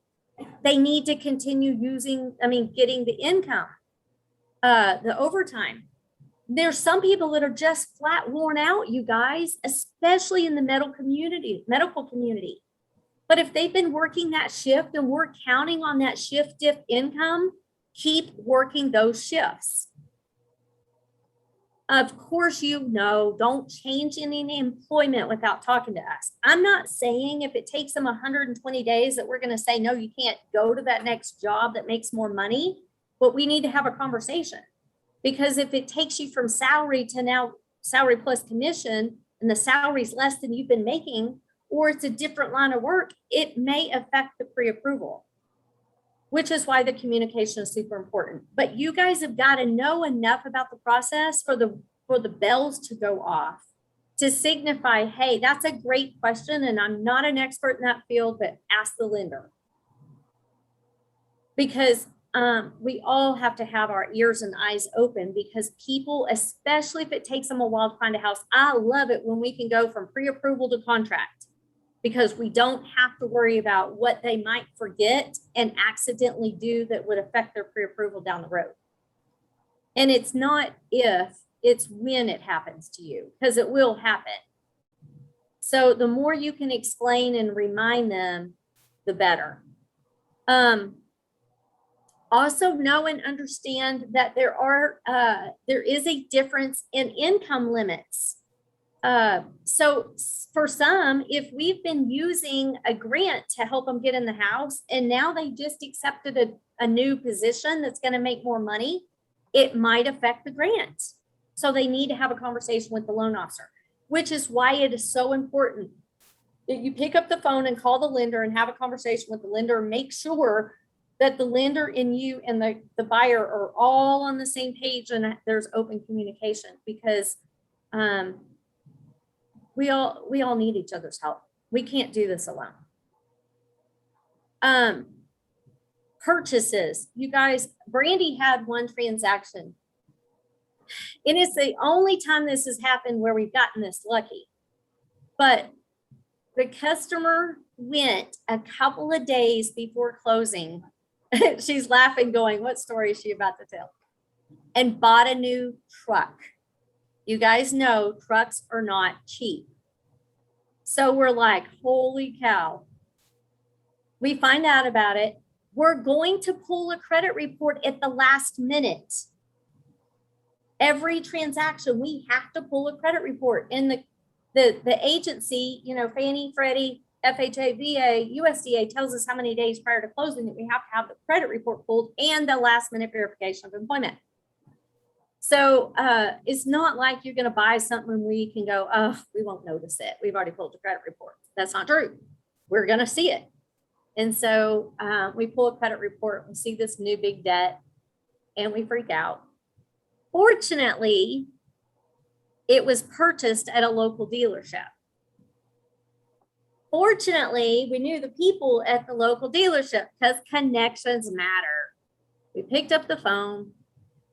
they need to continue getting the income, the overtime. There's some people that are just flat worn out, you guys, especially in the medical community. But if they've been working that shift and we're counting on that shift diff income, keep working those shifts. Of course, don't change any employment without talking to us. I'm not saying if it takes them 120 days that we're going to say, no, you can't go to that next job that makes more money, but we need to have a conversation. Because if it takes you from salary to now salary plus commission and the salary's less than you've been making, or it's a different line of work, it may affect the pre-approval, which is why the communication is super important. But you guys have got to know enough about the process for the bells to go off to signify, hey, that's a great question. And I'm not an expert in that field, but ask the lender. Because we all have to have our ears and eyes open because people, especially if it takes them a while to find a house, I love it when we can go from pre-approval to contract because we don't have to worry about what they might forget and accidentally do that would affect their pre-approval down the road. And it's not if, it's when it happens to you because it will happen. So the more you can explain and remind them, the better. Also know and understand that there is a difference in income limits. So for some, if we've been using a grant to help them get in the house and now they just accepted a new position that's going to make more money, it might affect the grant. So they need to have a conversation with the loan officer, which is why it is so important that you pick up the phone and call the lender and have a conversation with the lender and make sure that the lender and you and the buyer are all on the same page and there's open communication because we all need each other's help. We can't do this alone. Purchases, you guys, Brandy had one transaction. And it's the only time this has happened where we've gotten this lucky. But the customer went a couple of days before closing. She's laughing going, what story is she about to tell? And bought a new truck. You guys know trucks are not cheap. So we're like, holy cow. We find out about it. We're going to pull a credit report at the last minute. Every transaction, we have to pull a credit report. And the agency, Fannie, Freddie, FHA, VA, USDA tells us how many days prior to closing that we have to have the credit report pulled and the last minute verification of employment. So it's not like you're going to buy something and we can go, oh, we won't notice it. We've already pulled the credit report. That's not true. We're going to see it. And so we pull a credit report, we see this new big debt and we freak out. Fortunately, it was purchased at a local dealership. Fortunately, we knew the people at the local dealership because connections matter. We picked up the phone.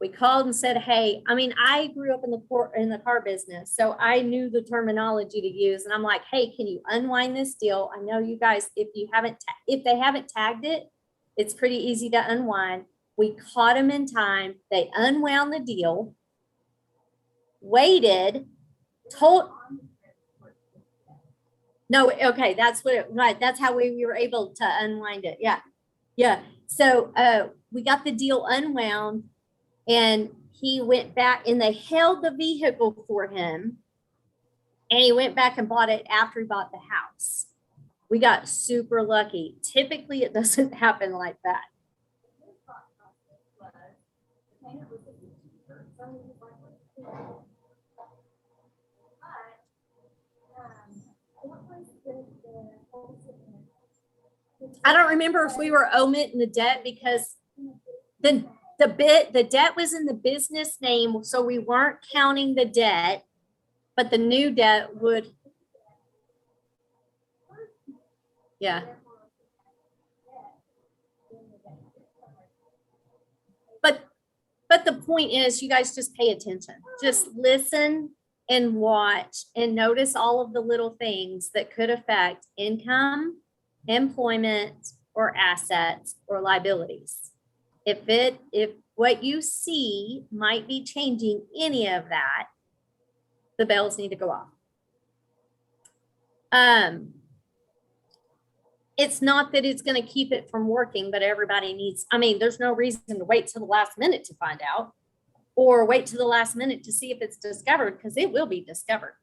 We called and said, hey, I grew up in the car business, so I knew the terminology to use. And I'm like, hey, can you unwind this deal? I know you guys, if they haven't tagged it, it's pretty easy to unwind. We caught them in time. They unwound the deal, waited, no, okay, that's right. That's how we were able to unwind it. Yeah. So we got the deal unwound and he went back and they held the vehicle for him and he went back and bought it after he bought the house. We got super lucky. Typically, it doesn't happen like that. I don't remember if we were omitting the debt because the The debt was in the business name, so we weren't counting the debt, but the new debt would. Yeah. But the point is, you guys just pay attention. Just listen and watch and notice all of the little things that could affect income, employment, or assets or liabilities. If what you see might be changing any of that, the bells need to go off. It's not that it's going to keep it from working, but everybody needs, there's no reason to wait till the last minute to find out, or wait till the last minute to see if it's discovered, because it will be discovered.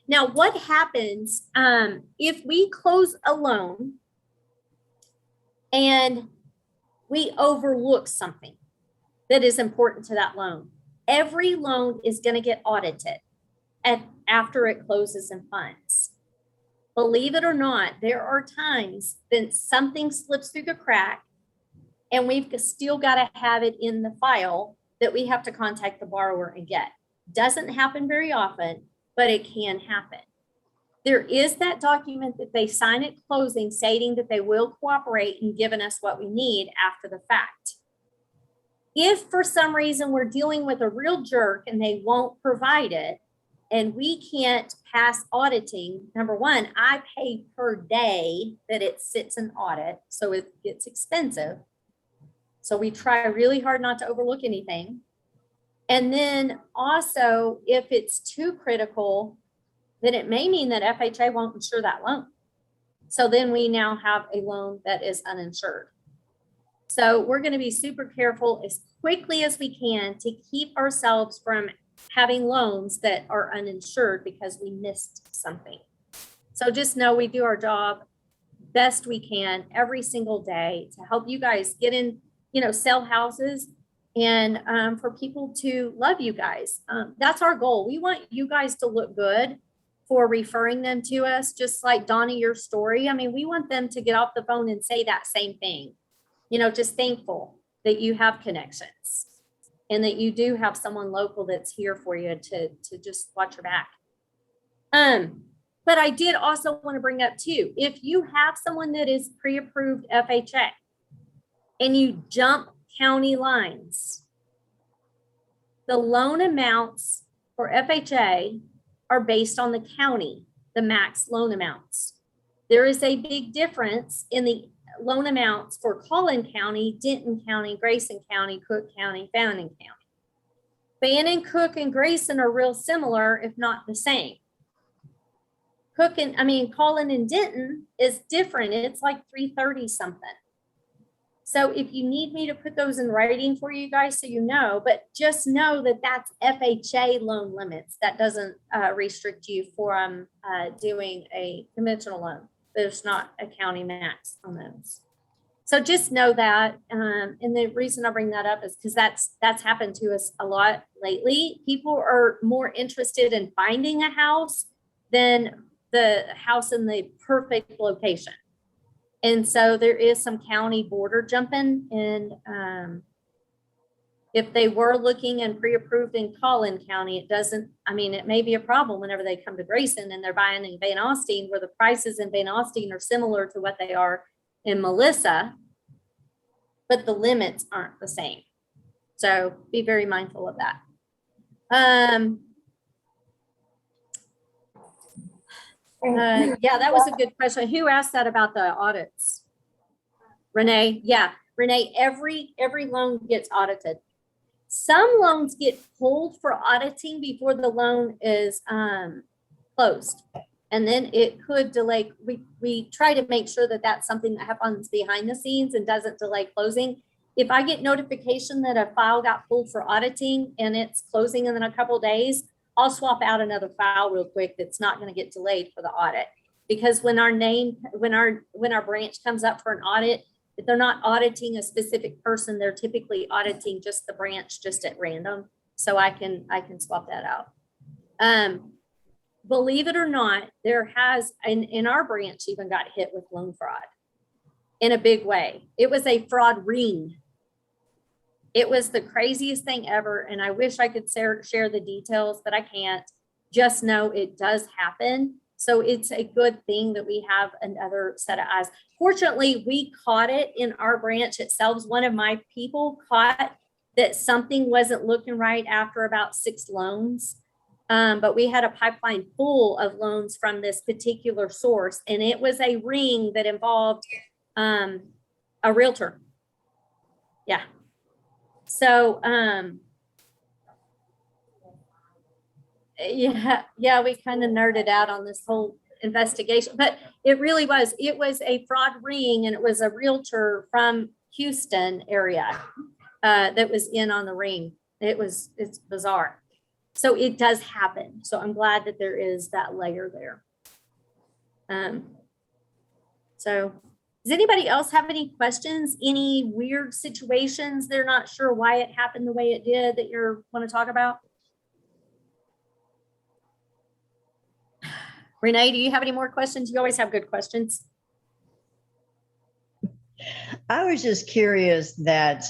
Now, what happens if we close a loan and we overlook something that is important to that loan? Every loan is going to get audited after it closes and funds. Believe it or not, there are times that something slips through the crack and we've still got to have it in the file that we have to contact the borrower and get. Doesn't happen very often, but it can happen. There is that document that they sign at closing stating that they will cooperate in giving us what we need after the fact. If for some reason we're dealing with a real jerk and they won't provide it, and we can't pass auditing, number one, I pay per day that it sits in audit, so it gets expensive. So we try really hard not to overlook anything. And then also, if it's too critical, then it may mean that FHA won't insure that loan. So then we now have a loan that is uninsured. So we're going to be super careful as quickly as we can to keep ourselves from having loans that are uninsured because we missed something. So just know we do our job best we can every single day to help you guys get in, sell houses and for people to love you guys. That's our goal. We want you guys to look good for referring them to us, just like Donna, your story. We want them to get off the phone and say that same thing, just thankful that you have connections. And that you do have someone local that's here for you to just watch your back. But I did also want to bring up too, if you have someone that is pre-approved FHA and you jump county lines, the loan amounts for FHA are based on the county, the max loan amounts. There is a big difference in the loan amounts for Collin County, Denton County, Grayson County, Cook County, Fannin County. Fannin, Cook, and Grayson are real similar, if not the same. Collin and Denton is different. It's like 330 something. So if you need me to put those in writing for you guys so you know, but just know that that's FHA loan limits. That doesn't restrict you from doing a conventional loan. There's not a county max on those. So just know that. And the reason I bring that up is because that's happened to us a lot lately. People are more interested in finding a house than the house in the perfect location. And so there is some county border jumping. And if they were looking and pre-approved in Collin County, it may be a problem whenever they come to Grayson and they're buying in Van Alstyne, where the prices in Van Alstyne are similar to what they are in Melissa, but the limits aren't the same. So be very mindful of that. Yeah, that was a good question. Who asked that about the audits? Renee. Yeah, Renee, every loan gets audited. Some loans get pulled for auditing before the loan is closed. And then it could delay. We try to make sure that that's something that happens behind the scenes and doesn't delay closing. If I get notification that a file got pulled for auditing and it's closing in a couple of days, I'll swap out another file real quick that's not going to get delayed for the audit. Because when our branch comes up for an audit, if they're not auditing a specific person, they're typically auditing just the branch just at random. So I can swap that out. Believe it or not, there has, in our branch even got hit with loan fraud in a big way. It was a fraud ring. It was the craziest thing ever. And I wish I could share the details, but I can't. Just know it does happen. So it's a good thing that we have another set of eyes. Fortunately, we caught it in our branch itself. One of my people caught that something wasn't looking right after about 6 loans. But we had a pipeline full of loans from this particular source, and it was a ring that involved a realtor. Yeah. So, yeah, we kind of nerded out on this whole investigation, but it was a fraud ring, and it was a realtor from Houston area that was in on the ring. It's bizarre. So it does happen. So I'm glad that there is that layer there. So does anybody else have any questions? Any weird situations they're not sure why it happened the way it did that you want to talk about? Renee, do you have any more questions? You always have good questions. I was just curious that,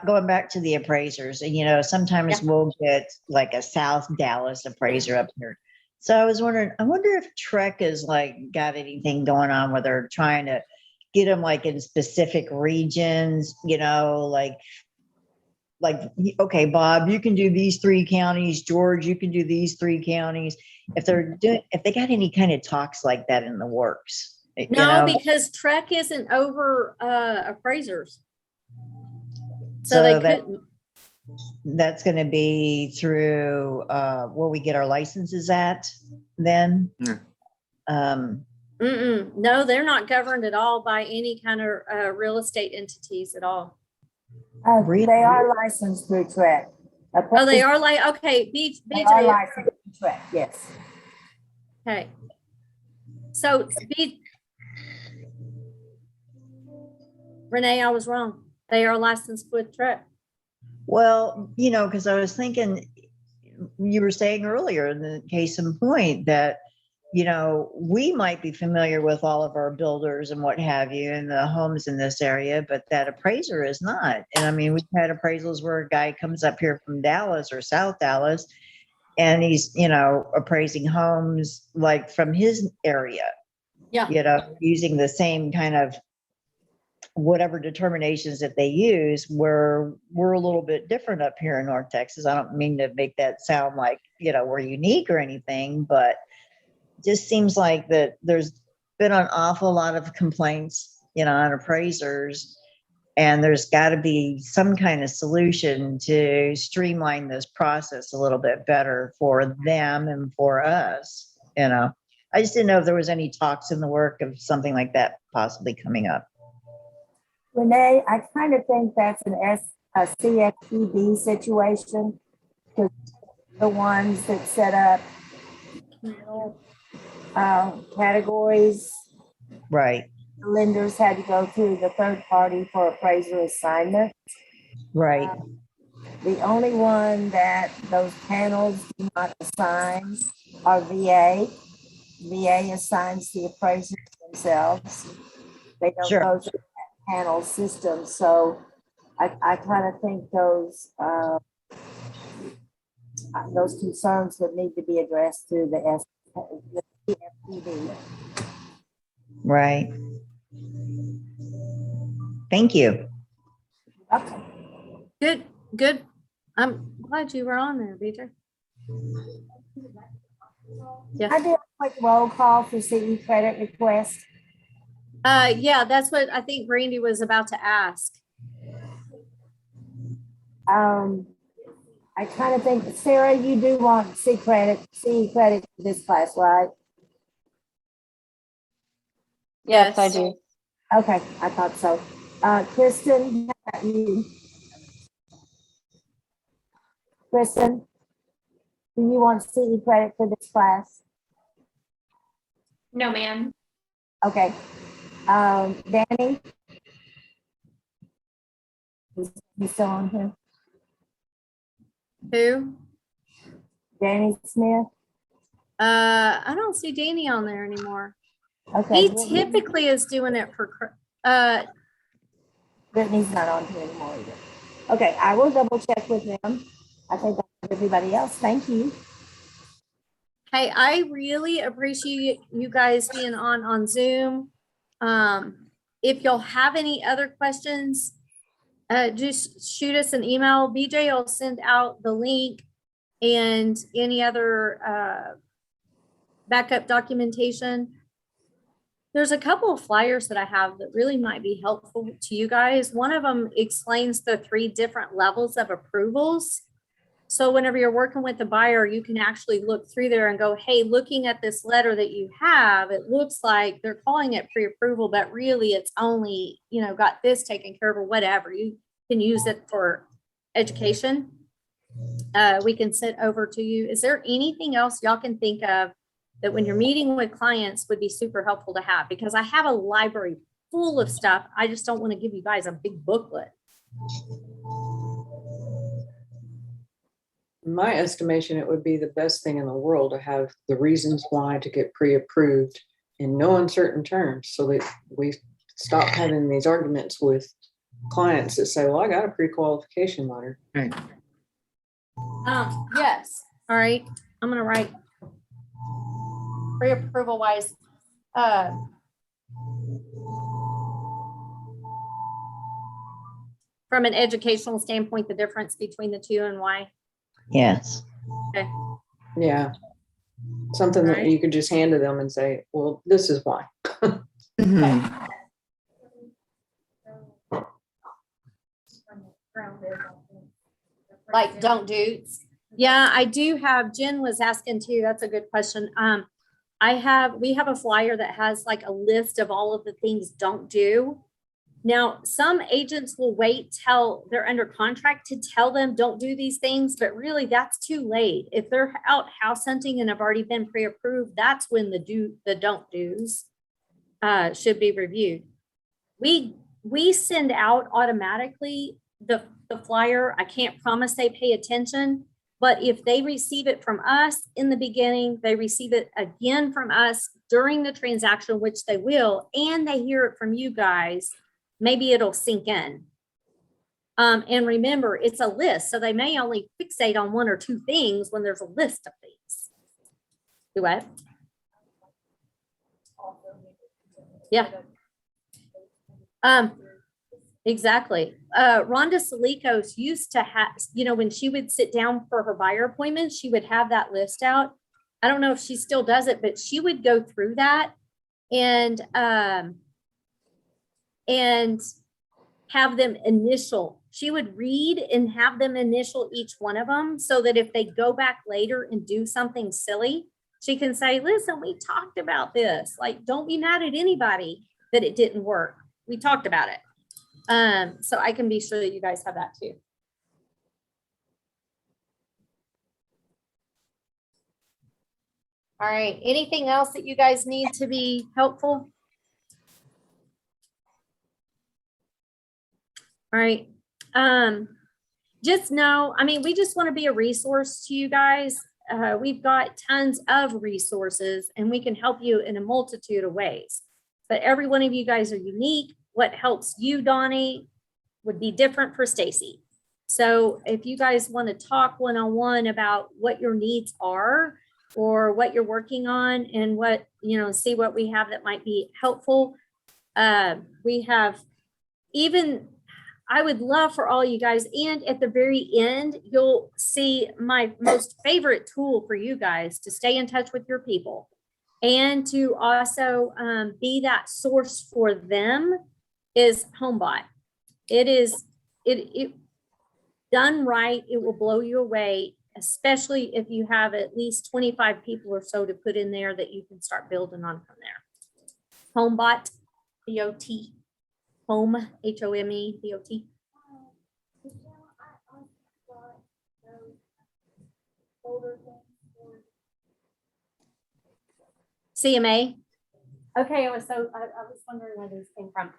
going back to the appraisers, and sometimes we'll get like a South Dallas appraiser up here. So I was wondering, I wonder if Trek has like got anything going on where they're trying to get them like in specific regions, like, okay, Bob, you can do these 3 counties. George, you can do these 3 counties. If they got any kind of talks like that in the works. No, because Trek isn't over appraisers. So they couldn't. That's going to be through where we get our licenses at then. No, they're not governed at all by any kind of real estate entities at all. They are licensed through Trek. Oh, they are like, okay, They are BJ. licensed through Trek, yes. Okay. So Renee, I was wrong. They are licensed with Trek. Well, because I was thinking, you were saying earlier in the case in point that, we might be familiar with all of our builders and what have you in the homes in this area, but that appraiser is not. And I mean, we've had appraisals where a guy comes up here from Dallas or South Dallas and he's, appraising homes like from his area, using the same kind of whatever determinations that they use, where we're a little bit different up here in North Texas. I don't mean to make that sound like, we're unique or anything, but just seems like that there's been an awful lot of complaints, on appraisers, and there's got to be some kind of solution to streamline this process a little bit better for them and for us. I just didn't know if there was any talks in the work of something like that possibly coming up. Renee, I kind of think that's a CFPB situation, because the ones that set up categories, Right. the lenders had to go through the third party for appraiser assignment. Right. The only one that those panels do not assign are VA. VA assigns the appraisers themselves. They don't go through that panel system. So I kind of think those concerns would need to be addressed through the CFPB. Right. Thank you. Okay. Good. I'm glad you were on there, BJ. Yeah. I did a quick roll call for CE credit request. Yeah, that's what I think Brandy was about to ask. I kind of think, Sarah, you do want CE credit for this class, right? Yes, I do. Okay, I thought so. Kristen, how about you? Kristen, do you want CE credit for this class? No, ma'am. Okay. Danny? Is he still on here? Who? Danny Smith? I don't see Danny on there anymore. Okay. He typically is doing it for, Brittany's not on here anymore either. Okay, I will double check with them. I think that's everybody else. Thank you. Hey, I really appreciate you guys being on Zoom. If you'll have any other questions, just shoot us an email. BJ will send out the link and any other backup documentation. There's a couple of flyers that I have that really might be helpful to you guys. One of them explains the 3 different levels of approvals. So whenever you're working with the buyer, you can actually look through there and go, hey, looking at this letter that you have, it looks like they're calling it pre-approval, but really it's only, got this taken care of or whatever. You can use it for education. We can send over to you. Is there anything else y'all can think of that when you're meeting with clients would be super helpful to have? Because I have a library full of stuff. I just don't want to give you guys a big booklet. In my estimation, it would be the best thing in the world to have the reasons why to get pre-approved in no uncertain terms, so that we stop having these arguments with clients that say, well, I got a pre-qualification letter. Right. Yes. All right. I'm going to write pre-approval wise. From an educational standpoint, the difference between the two and why. Yes. Okay. Yeah. Something that you could just hand to them and say, well, this is why. Mhm. Like don't do's. Yeah, I do have, Jen was asking too. That's a good question. We have a flyer that has like a list of all of the things don't do. Now, some agents will wait till they're under contract to tell them don't do these things, but really that's too late. If they're out house hunting and have already been pre-approved, that's when the don't do's should be reviewed. We send out automatically the flyer. I can't promise they pay attention, but if they receive it from us in the beginning, they receive it again from us during the transaction, which they will, and they hear it from you guys, maybe it'll sink in. And remember, it's a list, so they may only fixate on 1 or 2 things when there's a list of things. Do what? Yeah. Exactly. Rhonda Salikos used to have, when she would sit down for her buyer appointments, she would have that list out. I don't know if she still does it, but she would go through that and have them initial. She would read and have them initial each one of them so that if they go back later and do something silly, she can say, listen, we talked about this. Like, don't be mad at anybody that it didn't work. We talked about it. So I can be sure that you guys have that too. All right. Anything else that you guys need to be helpful? All right. Just know, we just want to be a resource to you guys. We've got tons of resources and we can help you in a multitude of ways, but every one of you guys are unique. What helps you, Donnie, would be different for Stacy. So if you guys want to talk one-on-one about what your needs are or what you're working on and what, see what we have that might be helpful. We have I would love for all you guys, and at the very end, you'll see my most favorite tool for you guys to stay in touch with your people and to also be that source for them is HomeBot. It done right, it will blow you away, especially if you have at least 25 people or so to put in there that you can start building on from there. HomeBot, B-O-T. Home, H-O-M-E, B-O-T. CMA. Okay, I was wondering where these came from.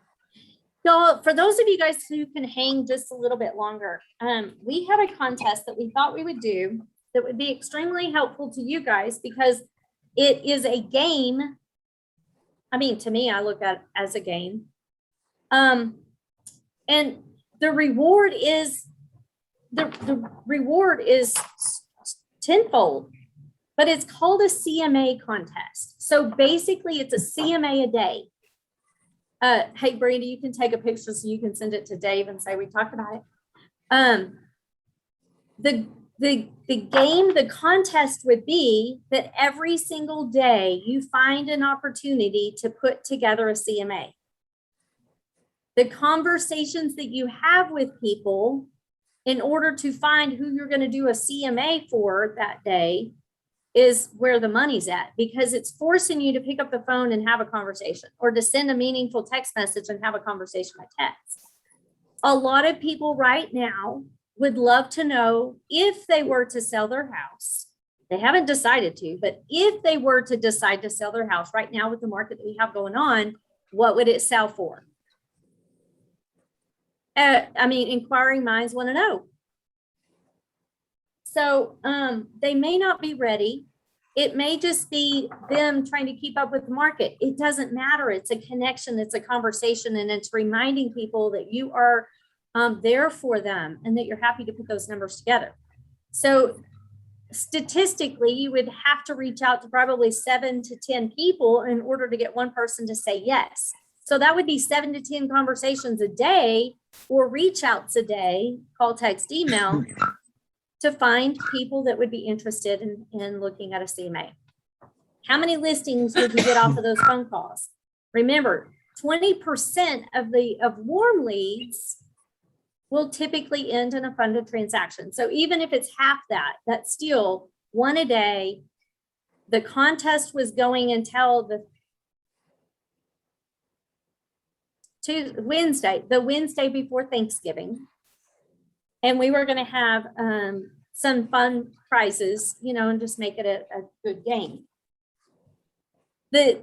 So for those of you guys who can hang just a little bit longer, we have a contest that we thought we would do that would be extremely helpful to you guys because it is a game. To me, I look at it as a game. And the reward is tenfold, but it's called a CMA contest. So basically it's a CMA a day. Hey, Brandy, you can take a picture so you can send it to Dave and say we talked about it. The contest would be that every single day you find an opportunity to put together a CMA. The conversations that you have with people in order to find who you're going to do a CMA for that day is where the money's at, because it's forcing you to pick up the phone and have a conversation, or to send a meaningful text message and have a conversation by text. A lot of people right now would love to know, if they were to sell their house, they haven't decided to, but if they were to decide to sell their house right now with the market that we have going on, what would it sell for? Inquiring minds want to know. So they may not be ready. It may just be them trying to keep up with the market. It doesn't matter. It's a connection. It's a conversation. And it's reminding people that you are there for them and that you're happy to put those numbers together. So statistically, you would have to reach out to probably 7 to 10 people in order to get one person to say yes. So that would be 7 to 10 conversations a day, or reach outs a day, call, text, email, to find people that would be interested in looking at a CMA. How many listings would you get off of those phone calls? Remember, 20% of warm leads will typically end in a funded transaction. So even if it's half that, that's still one a day. The contest was going until the Wednesday before Thanksgiving. And we were going to have some fun prizes, and just make it a good game. The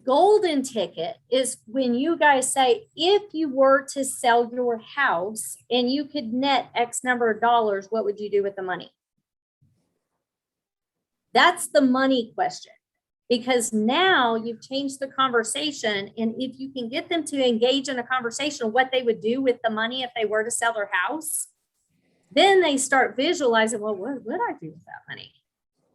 golden ticket is when you guys say, if you were to sell your house and you could net X number of dollars, what would you do with the money? That's the money question. Because now you've changed the conversation, and if you can get them to engage in a conversation of what they would do with the money if they were to sell their house, then they start visualizing, well, what would I do with that money?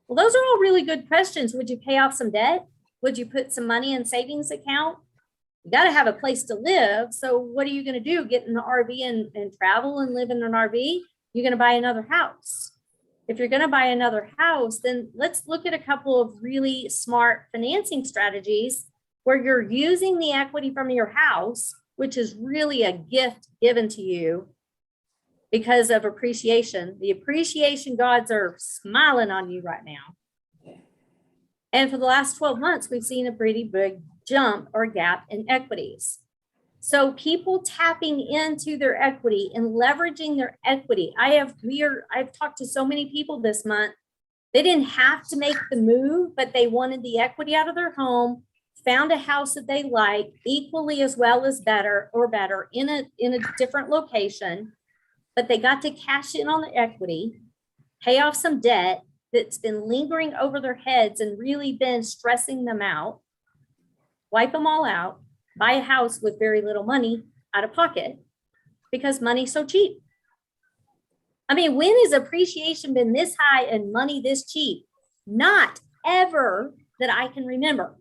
Well, those are all really good questions. Would you pay off some debt? Would you put some money in savings account? You got to have a place to live. So what are you going to do? Get in the RV and travel and live in an RV? You're going to buy another house. If you're going to buy another house, then let's look at a couple of really smart financing strategies where you're using the equity from your house, which is really a gift given to you because of appreciation. The appreciation gods are smiling on you right now. And for the last 12 months, we've seen a pretty big jump or gap in equities. So people tapping into their equity and leveraging their equity. I've talked to so many people this month. They didn't have to make the move, but they wanted the equity out of their home, found a house that they like equally as well as better in a different location, but they got to cash in on the equity, pay off some debt that's been lingering over their heads and really been stressing them out, wipe them all out, buy a house with very little money out of pocket because money's so cheap. I mean, when has appreciation been this high and money this cheap? Not ever that I can remember.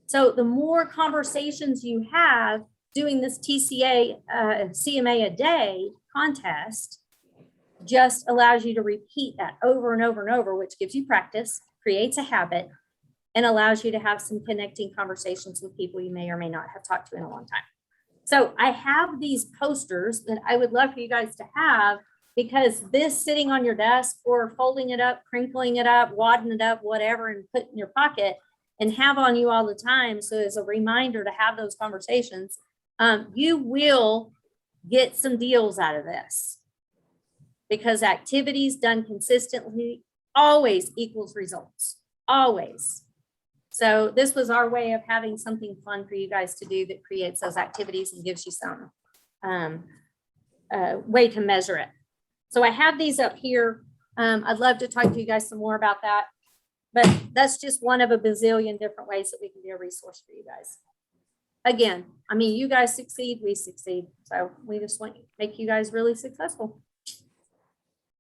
So the more conversations you have doing this CMA a day contest just allows you to repeat that over and over and over, which gives you practice, creates a habit, and allows you to have some connecting conversations with people you may or may not have talked to in a long time. So I have these posters that I would love for you guys to have, because this sitting on your desk or folding it up, crinkling it up, wadding it up, whatever, and put in your pocket and have on you all the time. So as a reminder to have those conversations, you will get some deals out of this, because activities done consistently always equals results, always. So this was our way of having something fun for you guys to do that creates those activities and gives you some way to measure it. So I have these up here. I'd love to talk to you guys some more about that, but that's just one of a bazillion different ways that we can be a resource for you guys. again, I mean, you guys succeed, we succeed. So we just want to make you guys really successful.